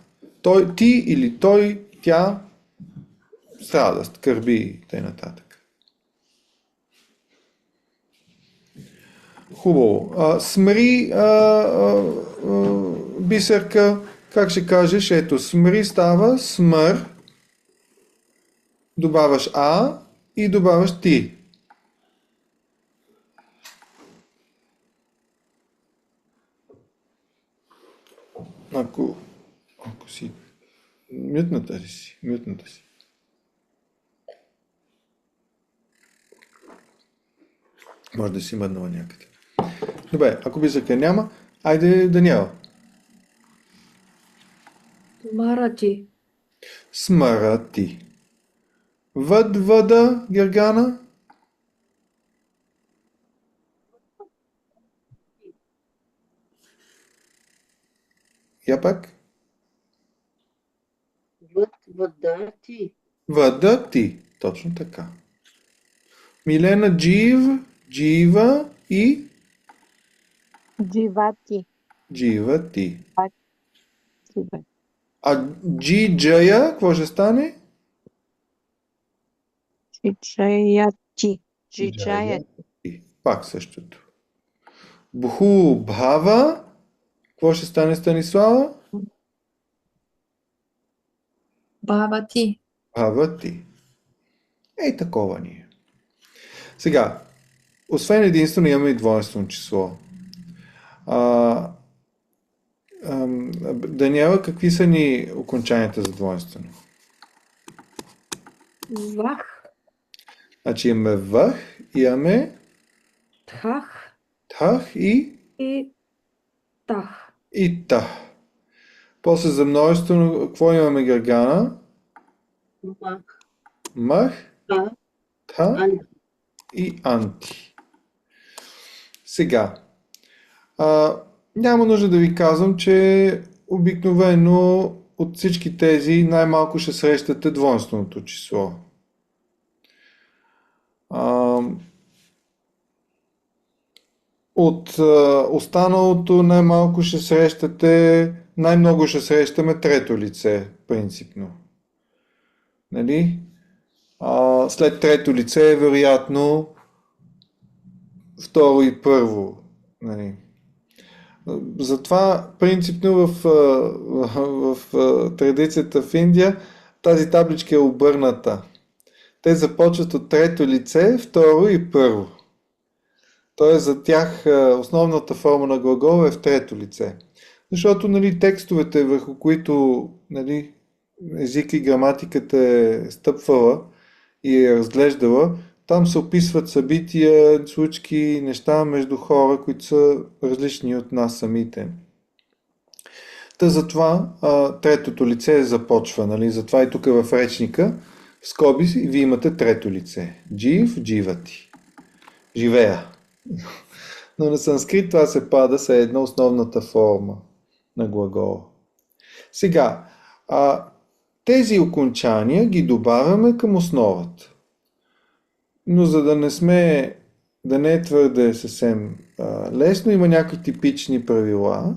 Той, ти или той, тя страда, да скърби и т.н. Хубаво. Смри, Бисерка, как ще кажеш? Ето, смри става смър, добавяш а и добавяш ти. Ако си мютната си. Може да си мъднала някъде. Добре, ако Бисерка няма, айде Даниела. Марати. Смърти. Въда, Гергана. Я пак. Въда, ти. Въда ти. Точно така. Милена джива и Дживати. джива ти. Супер. А джия, какво ще стане? Чичаяти. Чичаяти. И пак същото. Бху бхава. Какво ще стане, Станислава? Баба ти. Бхава ти. Ей, такова ни е. Сега, освен единствено имаме и двойствено число. Даниела, какви са ни окончанията за двойствено? Вах. Значи имаме въх, имаме Тхах. тах И тах. и тах. После за множествено, какво имаме, Гергана? Мах. Мах, Та. та Анти. и анти. Сега, няма нужда да ви казвам, че обикновено от всички тези най-малко ще срещате двойственото число. От останалото най-малко ще срещате, най-много ще срещаме трето лице, принципно. Нали? След трето лице е вероятно второ и първо. Нали? Затова принципно в традицията в Индия тази табличка е обърната. Те започват от трето лице, второ и първо. Тоест за тях основната форма на глагола е в трето лице. Защото нали, текстовете, върху които нали, език и граматиката е стъпвала и е разглеждала, там се описват събития, случки, неща между хора, които са различни от нас самите. Та затова третото лице започва. Нали? Затова и тук в речника, в скоби, вие имате трето лице. Джив, дживати. Живея. Но на санскрит това се пада с една основната форма на глагола. Сега, тези окончания ги добавяме към основата. Но за да не е твърде съвсем лесно, има някакви типични правила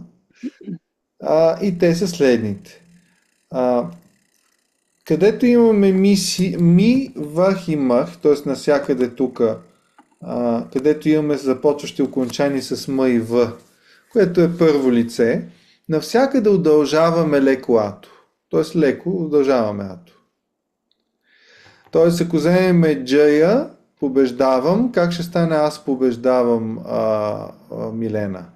и те са следните. където имаме ми, вах и мах, т.е. навсякъде тук, където имаме започващи окончания с м и в, което е първо лице, навсякъде удължаваме леко ато. Т.е. леко удължаваме ато. Т.е. ако вземем джая, побеждавам, как ще стане аз побеждавам Милена?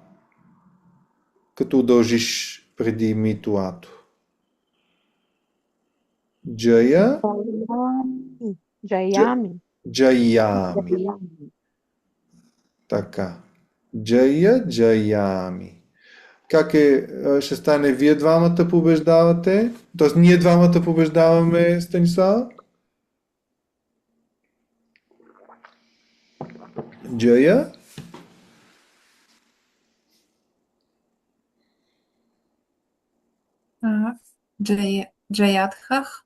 Като удължиш преди мито ато. Джая, Jayami. джаями. Jayami. Така. Джаями. Как ще стане вие двамата побеждавате? Тоест ние двамата побеждаваме, Станислава? Джая? Джаядхах.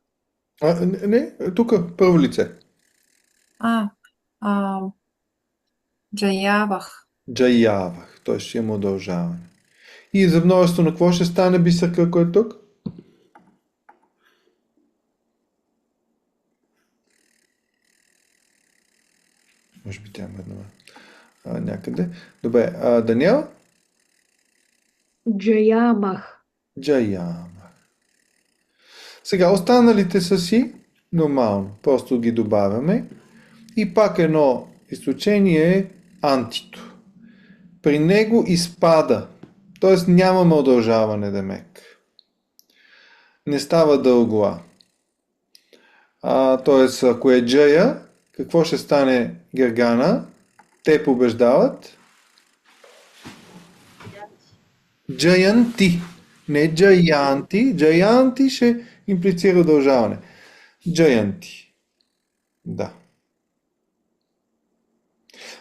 Не, тук първо лице. Джаявах. Джаявах, т.е. ще има удължаване. И за множество на какво ще стане бисърка, кой е тук? Може би тя има една някъде. Добре, Даниел? Джаямах. Джаямах. Сега останалите са си нормално, просто ги добавяме. И пак едно изключение е антито. При него изпада, т.е. нямаме удължаване демек. Не става дълго т.е. ако е джая, какво ще стане Гергана? Те побеждават. Джаянти. Не джаянти. Джаянти ще имплицира удължаване. Джаянти. Да.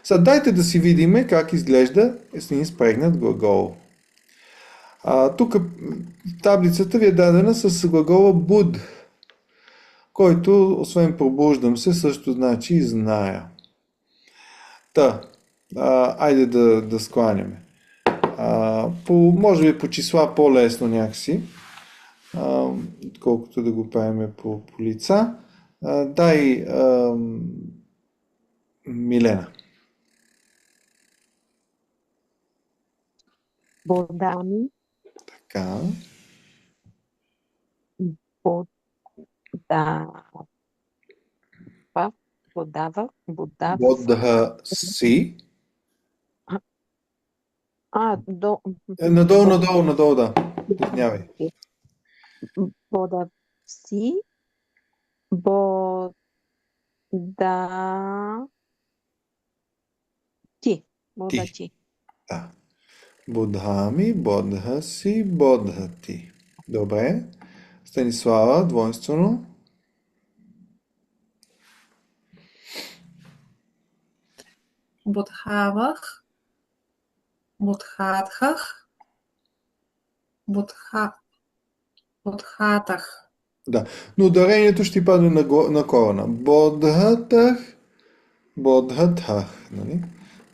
Сега дайте да си видим как изглежда един спрегнат глагол. Тук таблицата ви е дадена с глагола буд, който освен пробуждам се, също значи и зная. Айде да скланяме. Може би по числа по-лесно някакси, колкото да го правим по лица. Дай Милена. Bodami. Така. Bodava. Бодха си. Надолу, да. Извинявай. Бодав си. Бода. Ти. Бода ти. Да. Бодхами, бодха си, бодха ти. Добре. Станислава, двойствено. Бодхавах. Бодхатхах. Бодхатах. Да, но ударението ще падне на корена. Бодхатах, бодхатах, нали?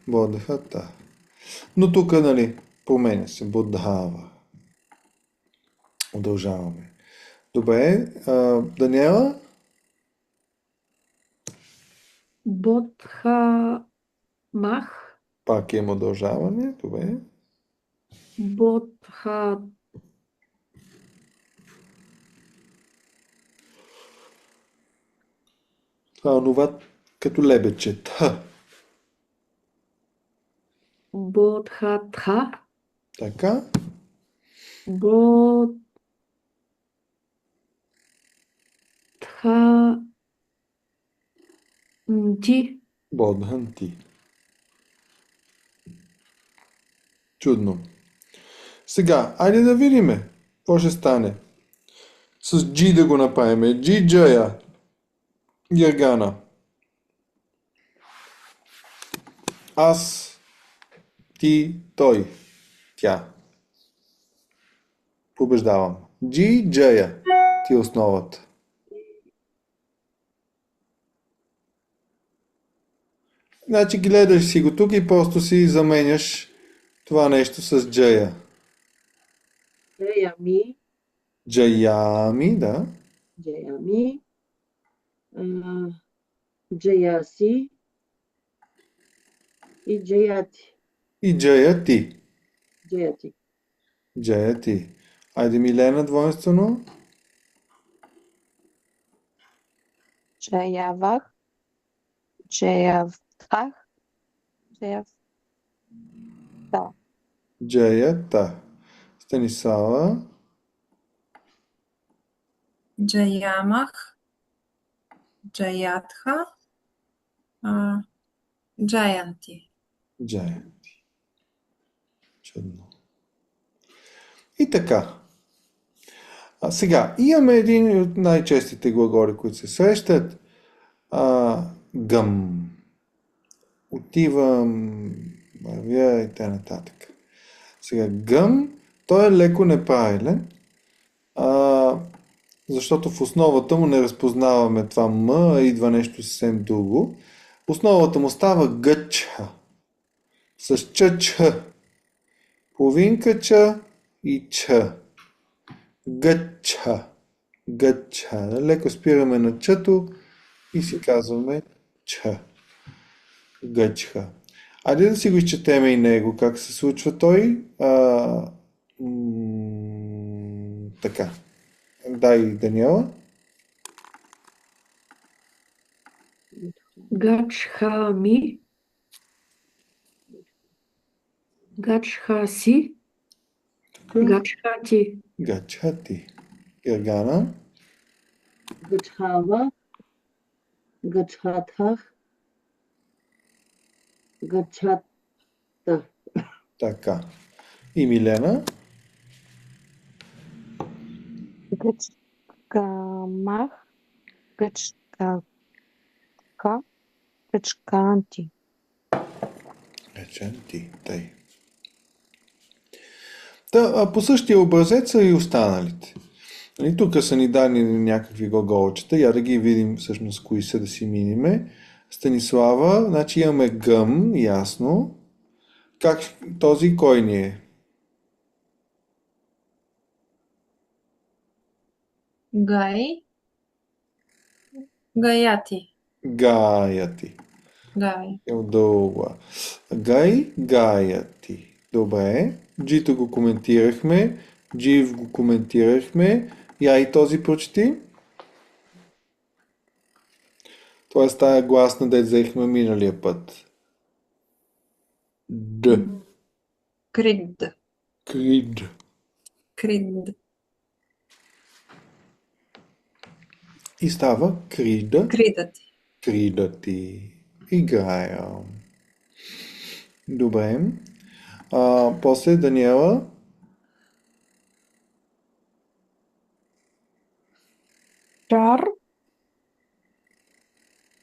Бодхатах. Но тук, нали, променя се. Бодхава. Удължаваме. Добре, Даниела? Бодхамах. Пак има удължаване. Добре. Бодха. Това е онова като лебедче. Бодхатха. Така. Бодха. Ти. Бодханти. Чудно. Сега, айде да видим какво ще стане. С G да го направим. G, Джая. Гергана. Аз, ти, той, тя. Побеждавам. G, Джая. Ти е основата. Значи гледаш си го тук и просто си заменяш това нещо с Джая. Джаями. Джаями, да. Джаями, Джаяси и Джаяти. И Джаяти. Джаяти. Джаяти. Айде, Милена, двойствено. Джаявах, Джаявтах, Джаявта. Джаята. Станислава. Джаямах, Джаятха, Джаянти. Джаянти. Чудно. И така. А сега, имаме един от най-честите глаголи, които се срещат. Гъм. Отивам, вървя и т.н. Сега, гъм, той е леко неправилен, защото в основата му не разпознаваме това м, а идва нещо съвсем друго. Основата му става гъча, с ч. Половинка ч и ч. Гъча. Гъча. Леко спираме на чето и си казваме ч. Гъчха. Айде да си го изчетеме и него, как се случва той. Така. Дай, Даниела. Гачхами. Гачхаси. Така. Гачхати. Гачати. Гергана. Гачхава, Гачхатхах, Гачата. Така. И Милена. Гачкамах, Гачкака, Гачканти. Гачанти. Тъй. По същия образец са и останалите. Нали, тук са ни дани някакви глаголчета. Я да ги видим всъщност кои са да си миниме. Станислава, значи имаме гъм, ясно. Как този кой ни е? Гай, Гаяти. Гаяти. Гай. Добре. Гай, гаяти. Добре. Джито го коментирахме. Джив го коментирахме. Я и този прочети. Тоест тая гласна, да взехме миналия път. Д. Крид. Крид. Крид. И става крида. Кридати. Кридати. Играя. Добре. После Даниела. Чар.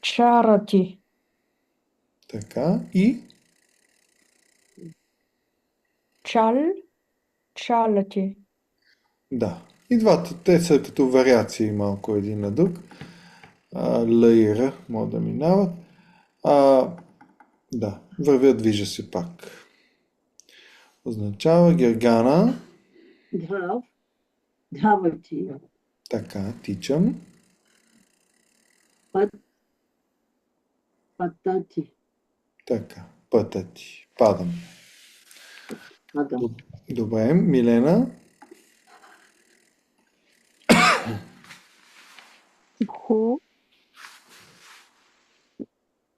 Чарати. Така. И Чал. Чалати. да. И двата, те са като вариации малко един на друг. Л и Р могат да минават. Да, вървя, движа се пак. Означава Гергана. Дхав, Дхавати, Така, тичам. Пат, Патати, Така, пътати. Падам. Адам, Добре, Милена. Бху,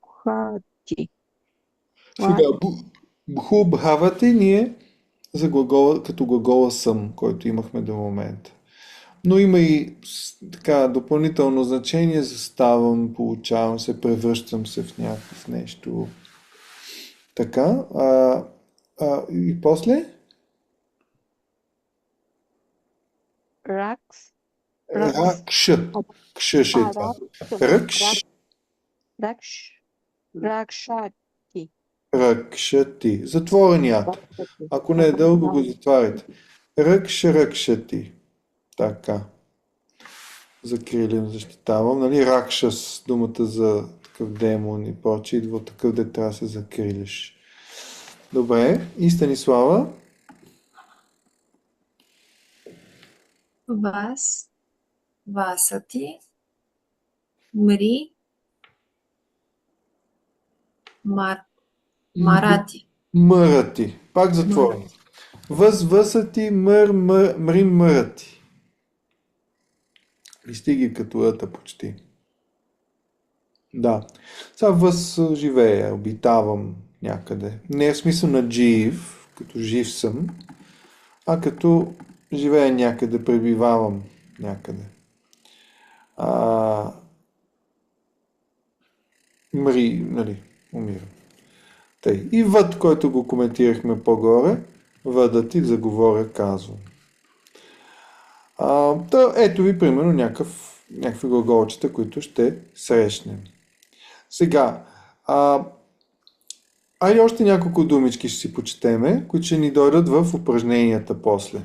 Бхати. Сега, бхубхавате ние за глагола, като глагола съм, който имахме до момента. Но има и така допълнително значение за ставам, получавам се, превръщам се в някакъв нещо. Така. И после? Ракс. Ракш. Кш ще е това. Ракш. Ракш. Ракшати. Ракшати. Затвореният. Ако не е дълго, го затваряте. Ракшати. Така. Закрилям, защитавам. Нали, Ракшас, думата за такъв демон и прочие, идва от такъв, де трябва да се закриляш. Добре. И Станислава? Вас. Васати. Мри. Марати. Мърати. Пак затворено. Въсъти, мри, мърати. Листи ги като ъта почти. Да. Сега живея, обитавам някъде. Не е в смисъл на жив, като жив съм, а като живея някъде, пребивавам някъде. А, нали, умирам. Тъй. И въд, който го коментирахме по-горе, въдът и заговоря, казвам. Ето ви, примерно, някакви глаголчета, които ще срещнем. Сега, айде още няколко думички ще си почетеме, които ще ни дойдат в упражненията после.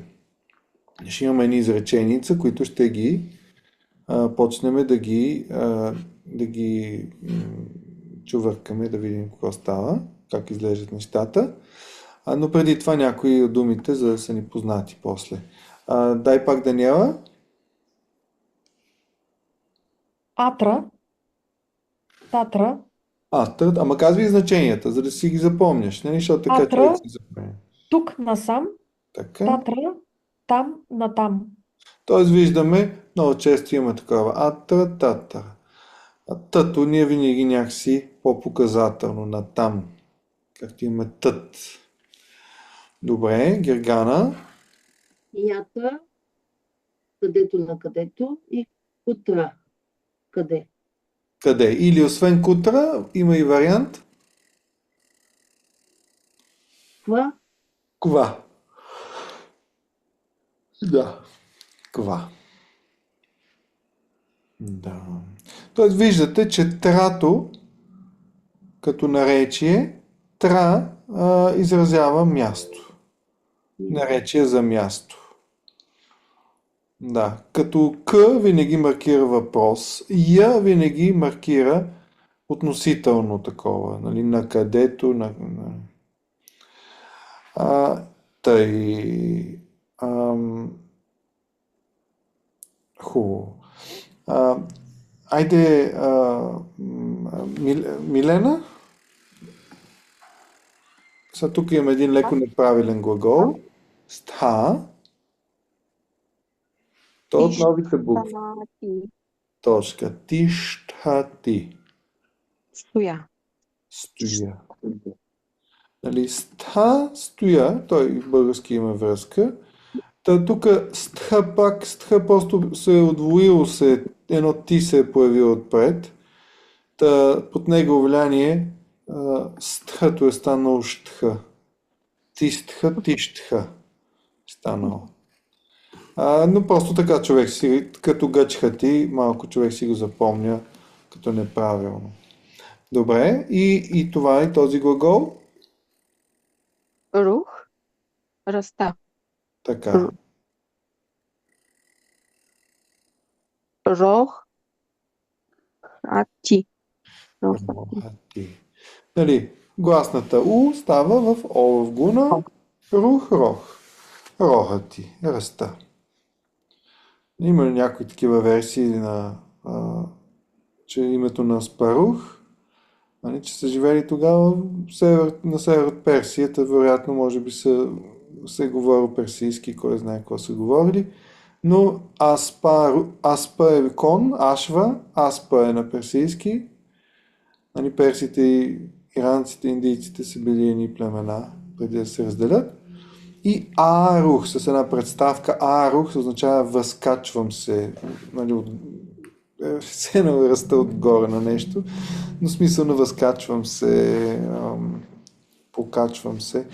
Ще имаме едни изреченица, които ще ги почнем да ги чувъркаме, да видим какво става, как изглеждат нещата. Но преди това някои от думите, за да са ни познати после. Дай пак, Даниела. Атра. Татра. Ама казвай значенията, за да си ги запомняш, нали? Защото така Атра. човек си запомня. Тук насам. Така. Татра. Там натам. Тоест виждаме, много често има такова атра, татра. Тъто ние винаги някакси по-показателно на там. Както имаме тът. Добре, Гергана. Ята, където на където и утра. Къде? Къде? Или освен кутра, има и вариант. Това? Ква. Да. Ква. Да. Тоест виждате, че трато като наречие, изразява място. Наречие за място. Да. Като к винаги маркира въпрос, я винаги маркира относително такова, нали, на където, тъй. Хубаво. Айде, Милена? Сега тук имам един леко неправилен глагол. Стха. То от новите букви. Стамати. Точка. Тиштхати. Стоя. Стоя. Нали, стха, стоя, той в български има връзка. Тук стха просто се е отвоило, едно ти се е появило отпред. Под него влияние стхато е станало щха. Тистха, тиштха станало. Но просто така човек си, като гъчхати, малко човек си го запомня като неправилно. Добре, и това е този глагол? Рух. Раста. Така. Рох. Ати. Рохати. Нали, гласната У става в О в гуна. Рух, рох. Рохати. Раста. Има ли някои такива версии че името на Спарух, нали, че са живели тогава на север от Персията, вероятно може би се е говорил персийски, кой знае какво са говорили, но Аспа е кон, Ашва, Аспа е на персийски, нали, персите и иранците, индийците са били едни племена преди да се разделят. И Арух с една представка. Арух означава възкачвам се, нали, се раста отгоре на нещо, но смисъл на възкачвам се, покачвам се.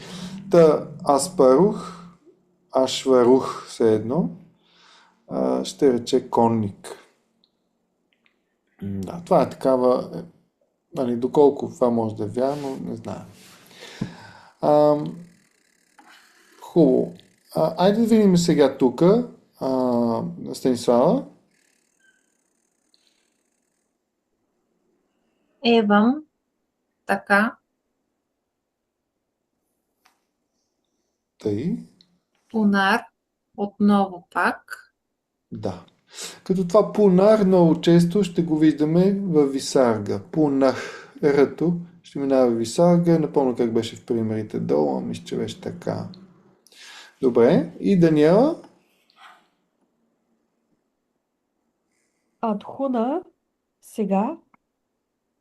Аспарух, Ашварух все едно, ще рече конник. Да, това е такава, нали, доколко това може да е вярно, не знам. Хубаво. Айде да видим сега тук, Станислава. Евам. Така. Тъй. Пунар. Отново пак. Да. Като това пунар много често ще го виждаме в висарга. Пунах, ръто ще минава в висарга. Напомня как беше в примерите долу, мисля, че беше така. Добре, и Даниела? Адхуна сега,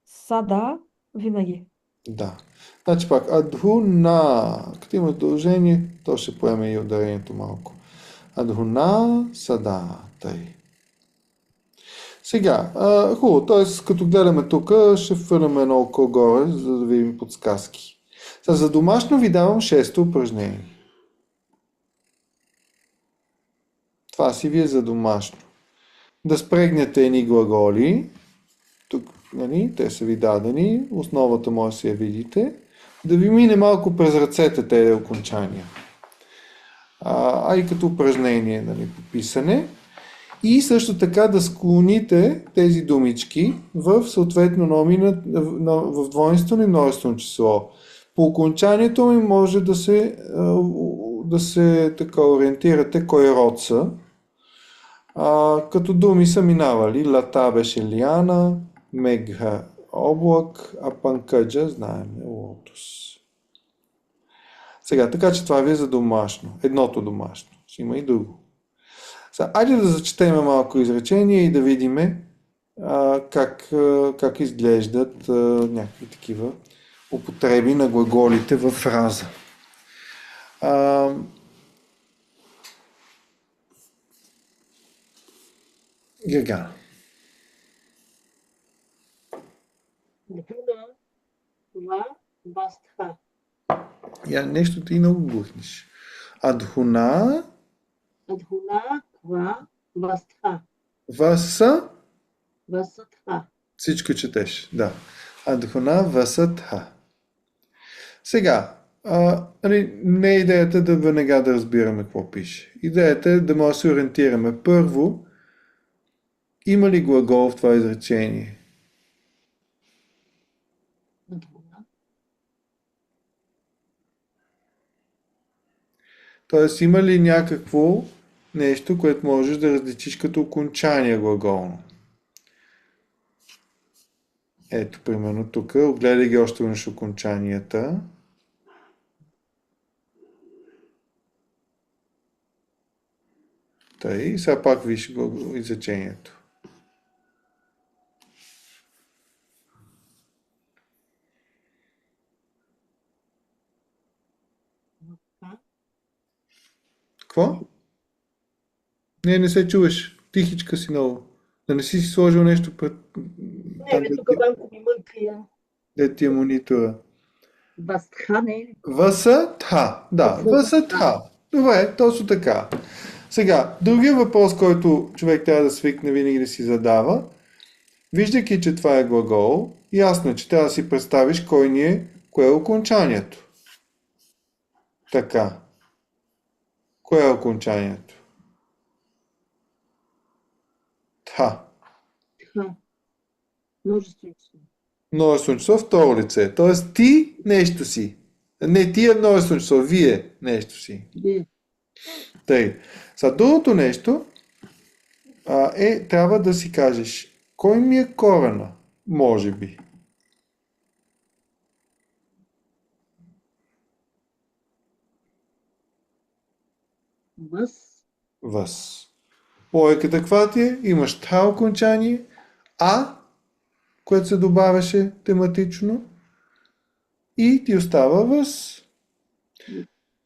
сада винаги. Да. Значи пак, адхуна, като има продължение, то ще поеме и ударението малко. Адхуна, сада, тъй. Сега, хубаво, т.е. като гледаме тук, ще фърнем едно око горе, за да видим подсказки. Сега, за домашно ви давам 6-то упражнение. Това си ви е за домашно. Да спрегнете едни глаголи. Тук, нали, те са ви дадени. Основата може да си я видите. Да ви мине малко през ръцете тези окончания. И като упражнение, нали, по писане. И също така да склоните тези думички в съответно в двойнствено и множествено число. По окончанието ми може да се така ориентирате кой род са. Като думи са минавали. Лата беше лиана, мегха облак, а панкаджа знаем е лотос. Сега, така че това ви е за домашно. Едното домашно. Ще има и друго. Сега, айде да зачетем малко изречение и да видим как изглеждат някакви такива употреби на глаголите в фраза. Гега. Адхуна, това, бастха. Я нещо ти много глухнеш. Адхуна, Адхуна, това, бастха. васа, Васатха. всичко четеш, да. Адхуна, васатха. Сега, не е идеята да веднага да разбираме какво пише. Идеята е да може да се ориентираме. Първо, има ли глагол в това изречение? Адхуна. Тоест, има ли някакво нещо, което можеш да различиш като окончание глаголно? Ето, примерно тук, огледай ги още веднъж окончанията. Тъй, сега пак виж изречението. Какво? Не се чуваш. Тихичка си много. Да не си сложил нещо пред... Не, бе, тук малко ми мънка. Де ти е монитора. Бастха, не е ли? Васатха. Да, васатха. Добре, точно така. Сега, другия въпрос, който човек трябва да свикне винаги да си задава, виждайки, че това е глагол, ясно е, че трябва да си представиш кое е окончанието. Така. Кое е окончанието? Тха. Тха. Множествено число. Множествено число, второ лице. Тоест ти нещо си. Не ти е множествено число, вие нещо си. Вие. Тъй. За другото нещо трябва да си кажеш, кой ми е корена? Може би. Въз. Въз. Логиката каква ти е? Имаш това окончание, което се добавяше тематично, и ти остава въз.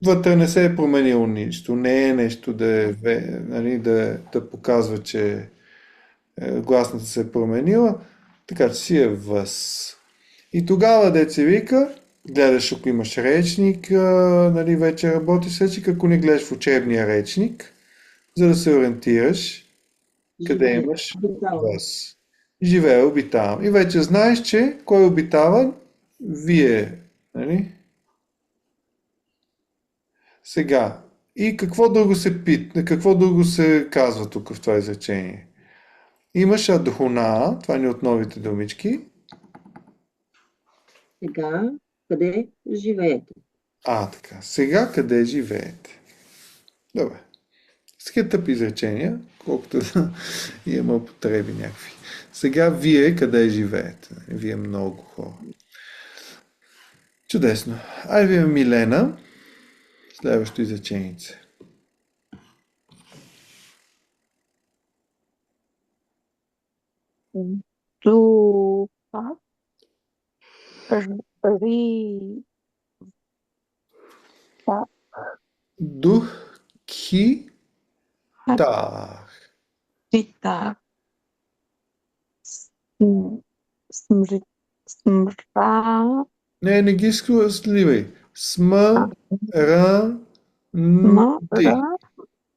Вътре не се е променило нищо. Не е нещо нали, да показва, че гласната се е променила, така че си е въз. И тогава деца вика, гледаш, ако имаш речник, нали, вече работи с речник, ако не гледаш в учебния речник, за да се ориентираш, къде Живее. имаш Обитава. въз. Живее, обитавам. И вече знаеш, че кой обитава? Вие. Нали? Сега. И какво друго се казва тук в това изречение? Имаш адхуна, това ни от новите думички. Сега, къде живеете? Така. Сега къде живеете? Добре. Такива тъпи изречения, колкото да има употреби някакви. Сега вие къде живеете? Вие много хора. Чудесно. Айде вие, Милена. Следващото изреченице. Духа. Ри. Духи тах. Рита. Смра. Не ги сливай. Смранти.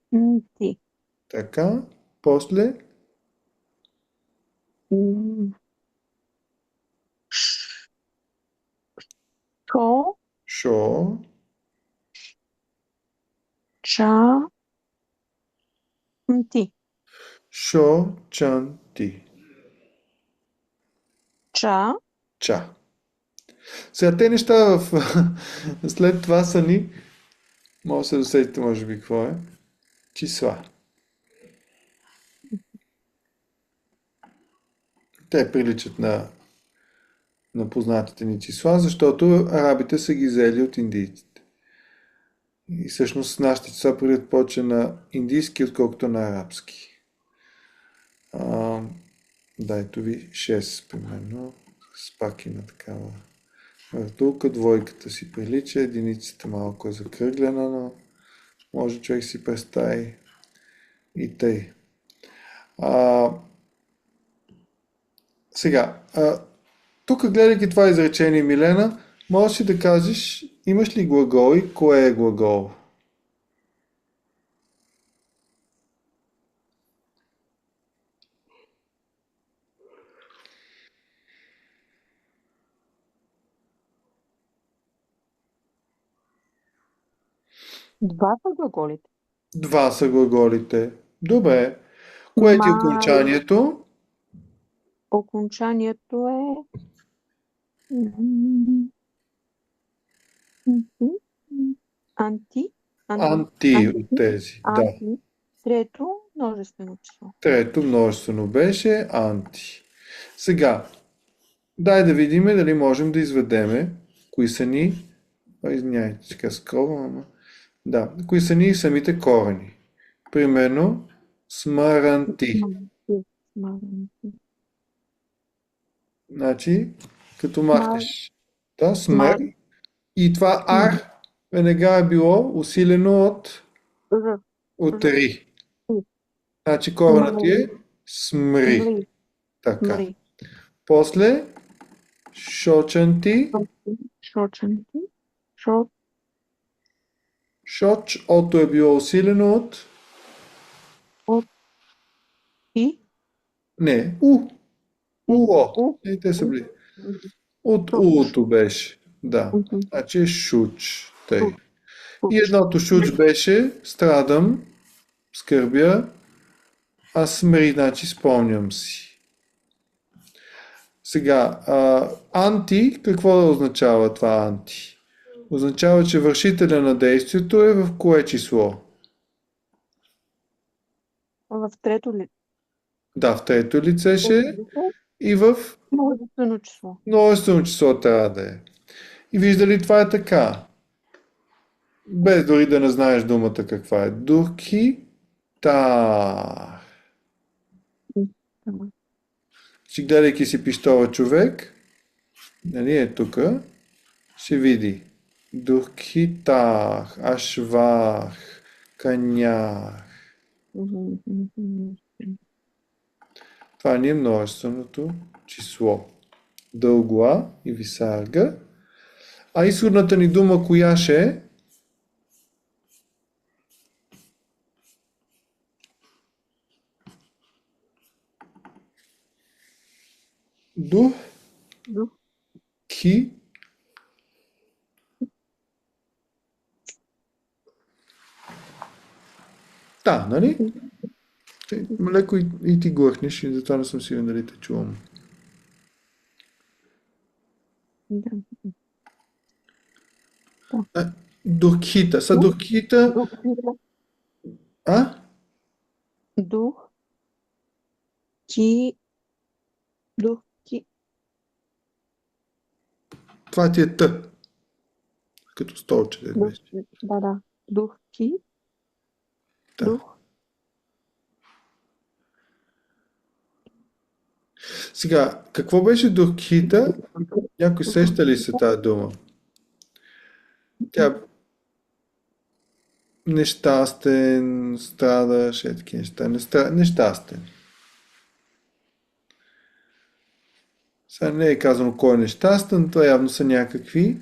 Смранти. Така. После. Шо. Шо. Ча. Ти. Шо. Чанти. Ча. Ча. Сега те неща след това са ни, може да се досетите може би какво е, числа. Те приличат на познатите ни числа, защото арабите са ги взели от индийците. И всъщност нашите числа приличат повече на индийски, отколкото на арабски. Ето ви 6, примерно, с пак има такава въртулка, двойката си прилича, единицата малко е закръглена, но може човек си представи и тъй. Сега, тук гледайки това изречение, Милена, можеш ли да кажеш, имаш ли глагол и кое е глагол? Два са глаголите. Два са глаголите. Добре. Кое ти е окончанието? Окончанието е анти. Анти от тези. Да. Анти. Трето, множествено число. Трето множествено беше анти. Сега, дай да видим дали можем да изведеме кои са ни, извиняйте, така скрова, ама, да, кои са ни самите корени. Примерно, смаранти. Значи, като махнеш, да, смър, и това ар веднага е било усилено от ри. Значи коренът ти е смри. Така. После шочанти. Шочанти. Шоч, ото е било усилено от И. не, уо. И те са били. От уото беше. Да. Значи е шуч. Тъй. И едното шуч беше страдам, скърбя, а смри, значи спомням си. Сега, анти, какво означава това анти? Означава, че вършителя на действието е в кое число? В трето ли? Да, в трето лице ще е и в Множествено число. множествено число трябва да е. И вижда ли това е така? Без дори да не знаеш думата каква е. Духи та. Че гледайки си пищова човек, нали е тук, ще види. Духитах, ашвах, канях. Това ни е множественото число. Дългоа и висарга. А изходната ни дума коя ще е? Ки. Да, нали? Леко и ти глъхнеш и затова не съм сигурен дали те чувам. Духита. Са духита. А? Дух. Ки. Дух. Ки. Това ти е т. Като столче, дето Дух. беше. Да. Дух. Ки. Да. Дух. Сега, какво беше духхита? Някой сеща ли се тази дума? Тя нещастен, страдаш, такива неща. Нещастен. Сега не е казано кой е нещастен, това явно са някакви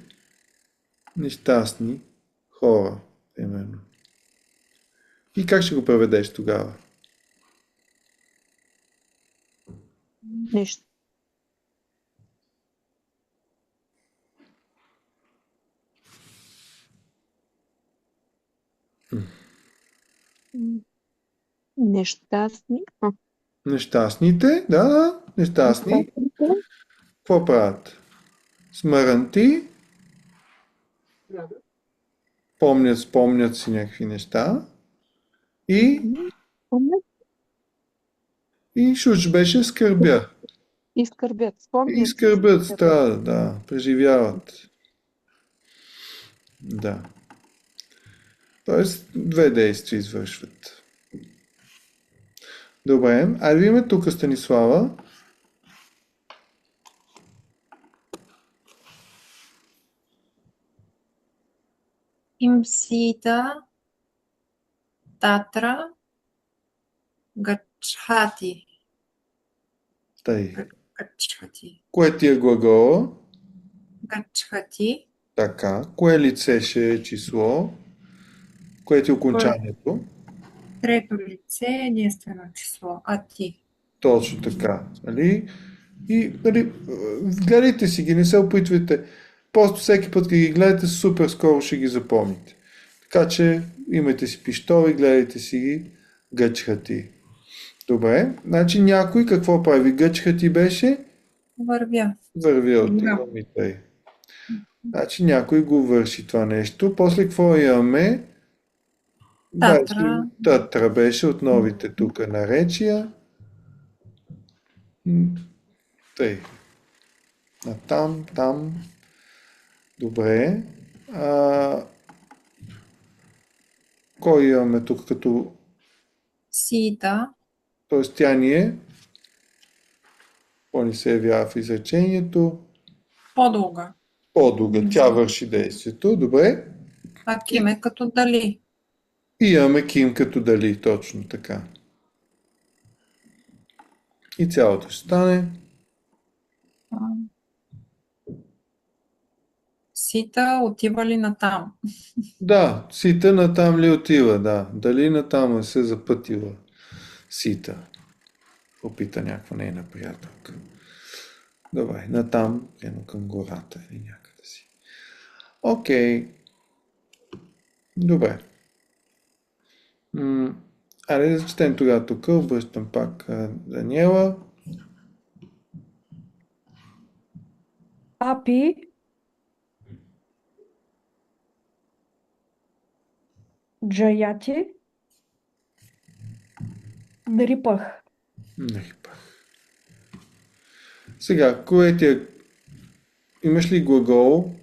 нещастни хора, именно. И как ще го преведеш тогава? Нещо. Нещастни. Нещастните, да, нещастни. Нещастните. Какво правят? Смърнти, спомнят си някакви неща. И Спомнят Шуч беше скърбя. и скърбят. И Спомнят. скърбят, страдат, да, преживяват. Да. Тоест, две действия извършват. Добре, айде видим тук Станислава. Имсита, Татра, Гачхати. Тъй. Гачхати. Кое ти е глагола? Гачхати. Така. Кое лице ще е число? Кое ти е окончанието? Трето лице, единствено число. А ти? Точно така. Нали? И нали, гледайте си ги, не се опитвайте. Просто всеки път, като ги гледате, супер скоро ще ги запомните. Така че имайте си пищови, гледайте си ги гъчхати. Добре, значи някой какво прави? Гъчхати беше? Вървя. Върви от Да. имаме тъй. Значи някой го върши това нещо. После какво имаме? Татра. Татра беше от новите тук наречия. Тъй. Там, там. Добре. Кой имаме тук като... Сита. Тоест тя ни е... Какво ни се явява в изречението? По-дълга. По-дълга. Тя върши действието. Добре. А Ким е като дали. И имаме Ким като дали. Точно така. И цялото ще стане. Сита отива ли натам? Да, Сита натам ли отива, да. Дали натам е се запътила Сита? Попита някаква нейна приятелка. Добре, натам, едно към гората или някъде си. Окей. Добре. Айде да четем тогава тук. Обръщам пак Даниела. Апи. Джаяти. Нарипах. Нарипах. Сега, кое ти е... Имаш ли глагол?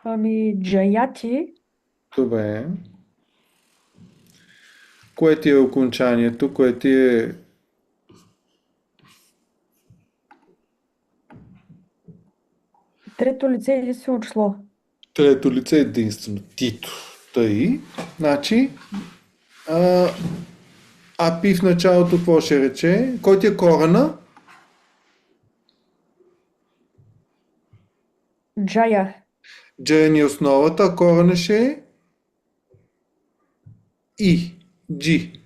Ами, джаяти. Добре. Кое ти е окончанието? Кое ти е... Трето лице единствено число. Трето лице единствено. Тито. Тъй. Значи, апи в началото какво ще рече? Кой ти е корена? Джая. Джая ни е основата, а корена ще е И. Джи.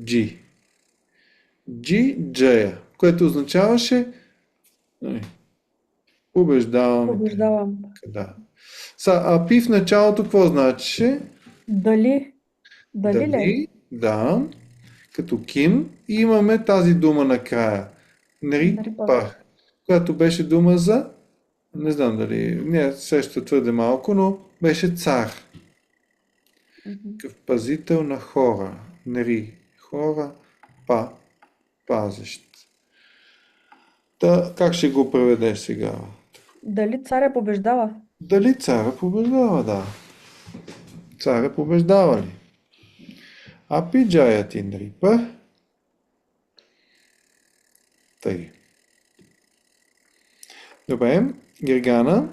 Джи. Джи, Джая. Което означаваше убеждавам. Побеждавам. Да. Апи в началото какво значеше? Дали. Дали ли? Да. Като Ким. И имаме тази дума накрая. Нарипах. Която беше дума за... Не знам дали... Не, сеща твърде малко, но беше цар. Какъв пазител на хора. Нри. Хора. Пазещ. Та, как ще го преведеш сега? Дали царя побеждава? Дали царя побеждава, да. Царя побеждава ли? Апи джая ти нрипа. Тъй. Добре, Гергана.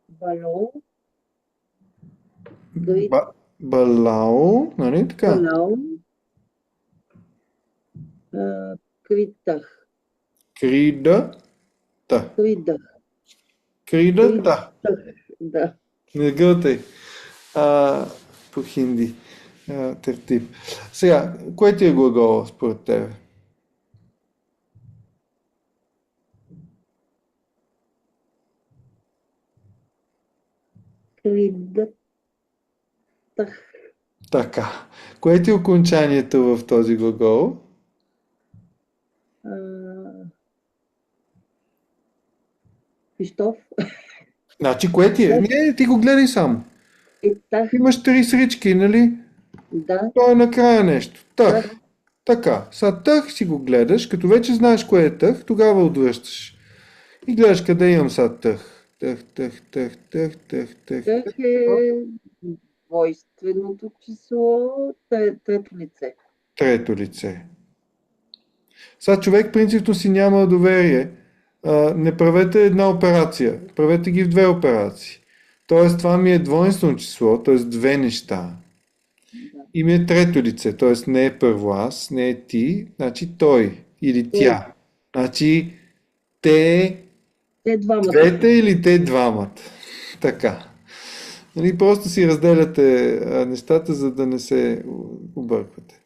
Балао. Крит. Балао, нали така? Балао. Критах. Крида. Кридах. Кридата. Да. Не гълтай. По хинди. Тертип. Сега, кое ти е глагола според тебе? Кридах. Така. Кое ти е окончанието в този глагол? Пищов. Значи, кое ти е? Не, ти го гледай само. Тах. Имаш три срички, нали? Да. То е накрая нещо. Тъх. Да. Така. Са тъх си го гледаш, като вече знаеш кое е тъх, тогава отвръщаш. И гледаш къде имам са тъх. Тъх. Тах е двойственото число, трето лице. Трето лице. Сега човек принципно си няма доверие. Не правете една операция. Правете ги в две операции. Тоест това ми е двойствено число, т.е. две неща. И ми е трето лице, т.е. не е първо аз, не е ти, значи той или тя. Значи те Двамата. двете или те двамата. Така. Нали, просто си разделяте нещата, за да не се обърквате.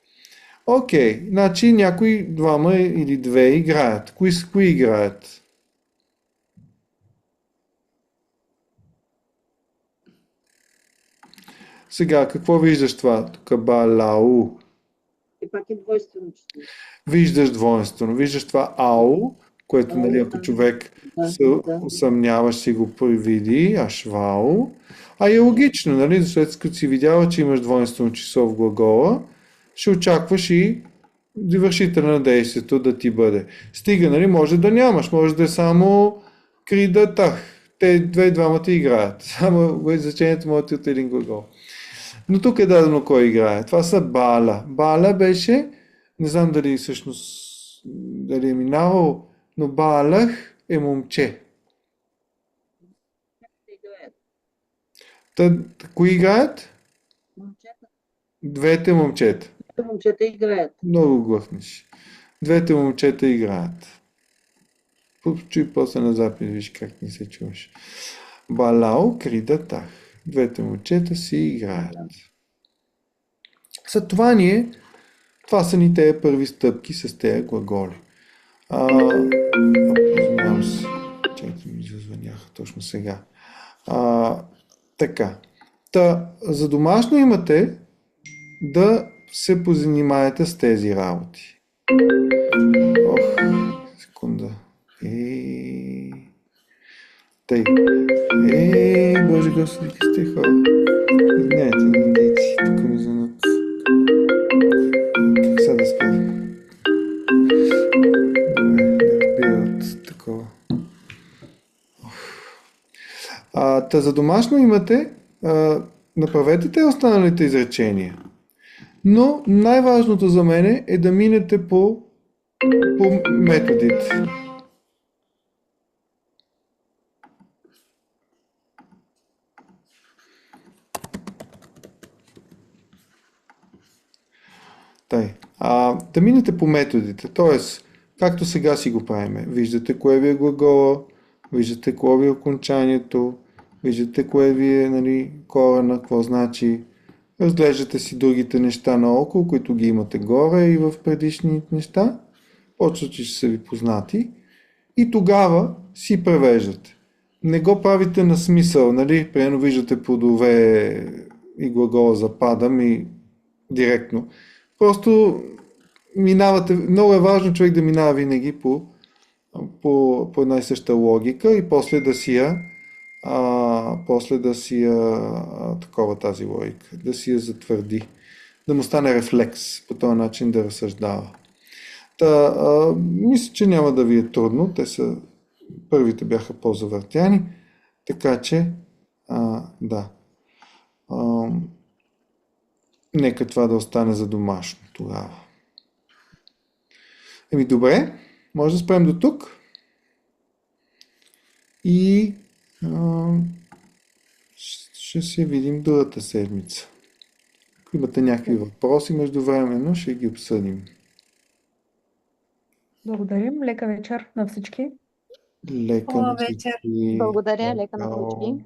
Окей, значи някои двама или две играят. Кои играят? Сега, какво виждаш това? Тук балау. И пак е двойствено число. Виждаш двойствено. Виждаш това ау, което, нали, ако човек се усъмнява, ще го привиди, ашвау. А е логично, нали, защото като си видяла, че имаш двойствено число в глагола, ще очакваш и завършителя на действието да ти бъде. Стига, нали, може да нямаш, може да е само кридатах. Те двамата играят. Само значението може да е от един глагол. Но тук е дадено кой играе. Това са бала. Бала беше, не знам дали всъщност дали е минало, но балах е момче. Кои играят? Момчета. Двете момчета. Момчета играят. Много глъхнеш. Двете момчета играят. Чуй после на запис, виж как не се чуваш. Балао кридатах. Двете момчета си играят. За това това са ни тези първи стъпки с тези глаголи. Извинявам се. Чакайте, ми зазвъняха точно сега. Така. За домашно имате да се позанимаете с тези работи. Секунда. Тъй. Боже Господи, какви сте хора. Извинявайте, не дейци. Тук ми звънат. Как сега да спя? Добре, не разбират такова. За домашно имате, направете те останалите изречения. Но най-важното за мен е да минете по методите. Да минете по методите, т.е. както сега си го правиме. Виждате кое ви е глагола, виждате кое ви е окончанието, виждате кое ви е, нали, корена, какво значи. Разглеждате си другите неща наоколо, които ги имате горе и в предишни неща. Почват, че ще са ви познати. И тогава си превеждате. Не го правите на смисъл, нали? Примерно виждате плодове и глагола западам и директно. Просто минавате, много е важно човек да минава винаги по по една и съща логика и после такова тази логика, да си я затвърди, да му стане рефлекс, по този начин да разсъждава. Мисля, че няма да ви е трудно, първите бяха по-завъртяни, така че да. Нека това да остане за домашно тогава. Добре, може да спрем до тук. И ще се видим другата седмица. Ако имате някакви въпроси междувременно, ще ги обсъдим. Благодарим. Лека вечер на всички. Лека Хубава на вечер. всички. Благодаря, лека на Чао. всички.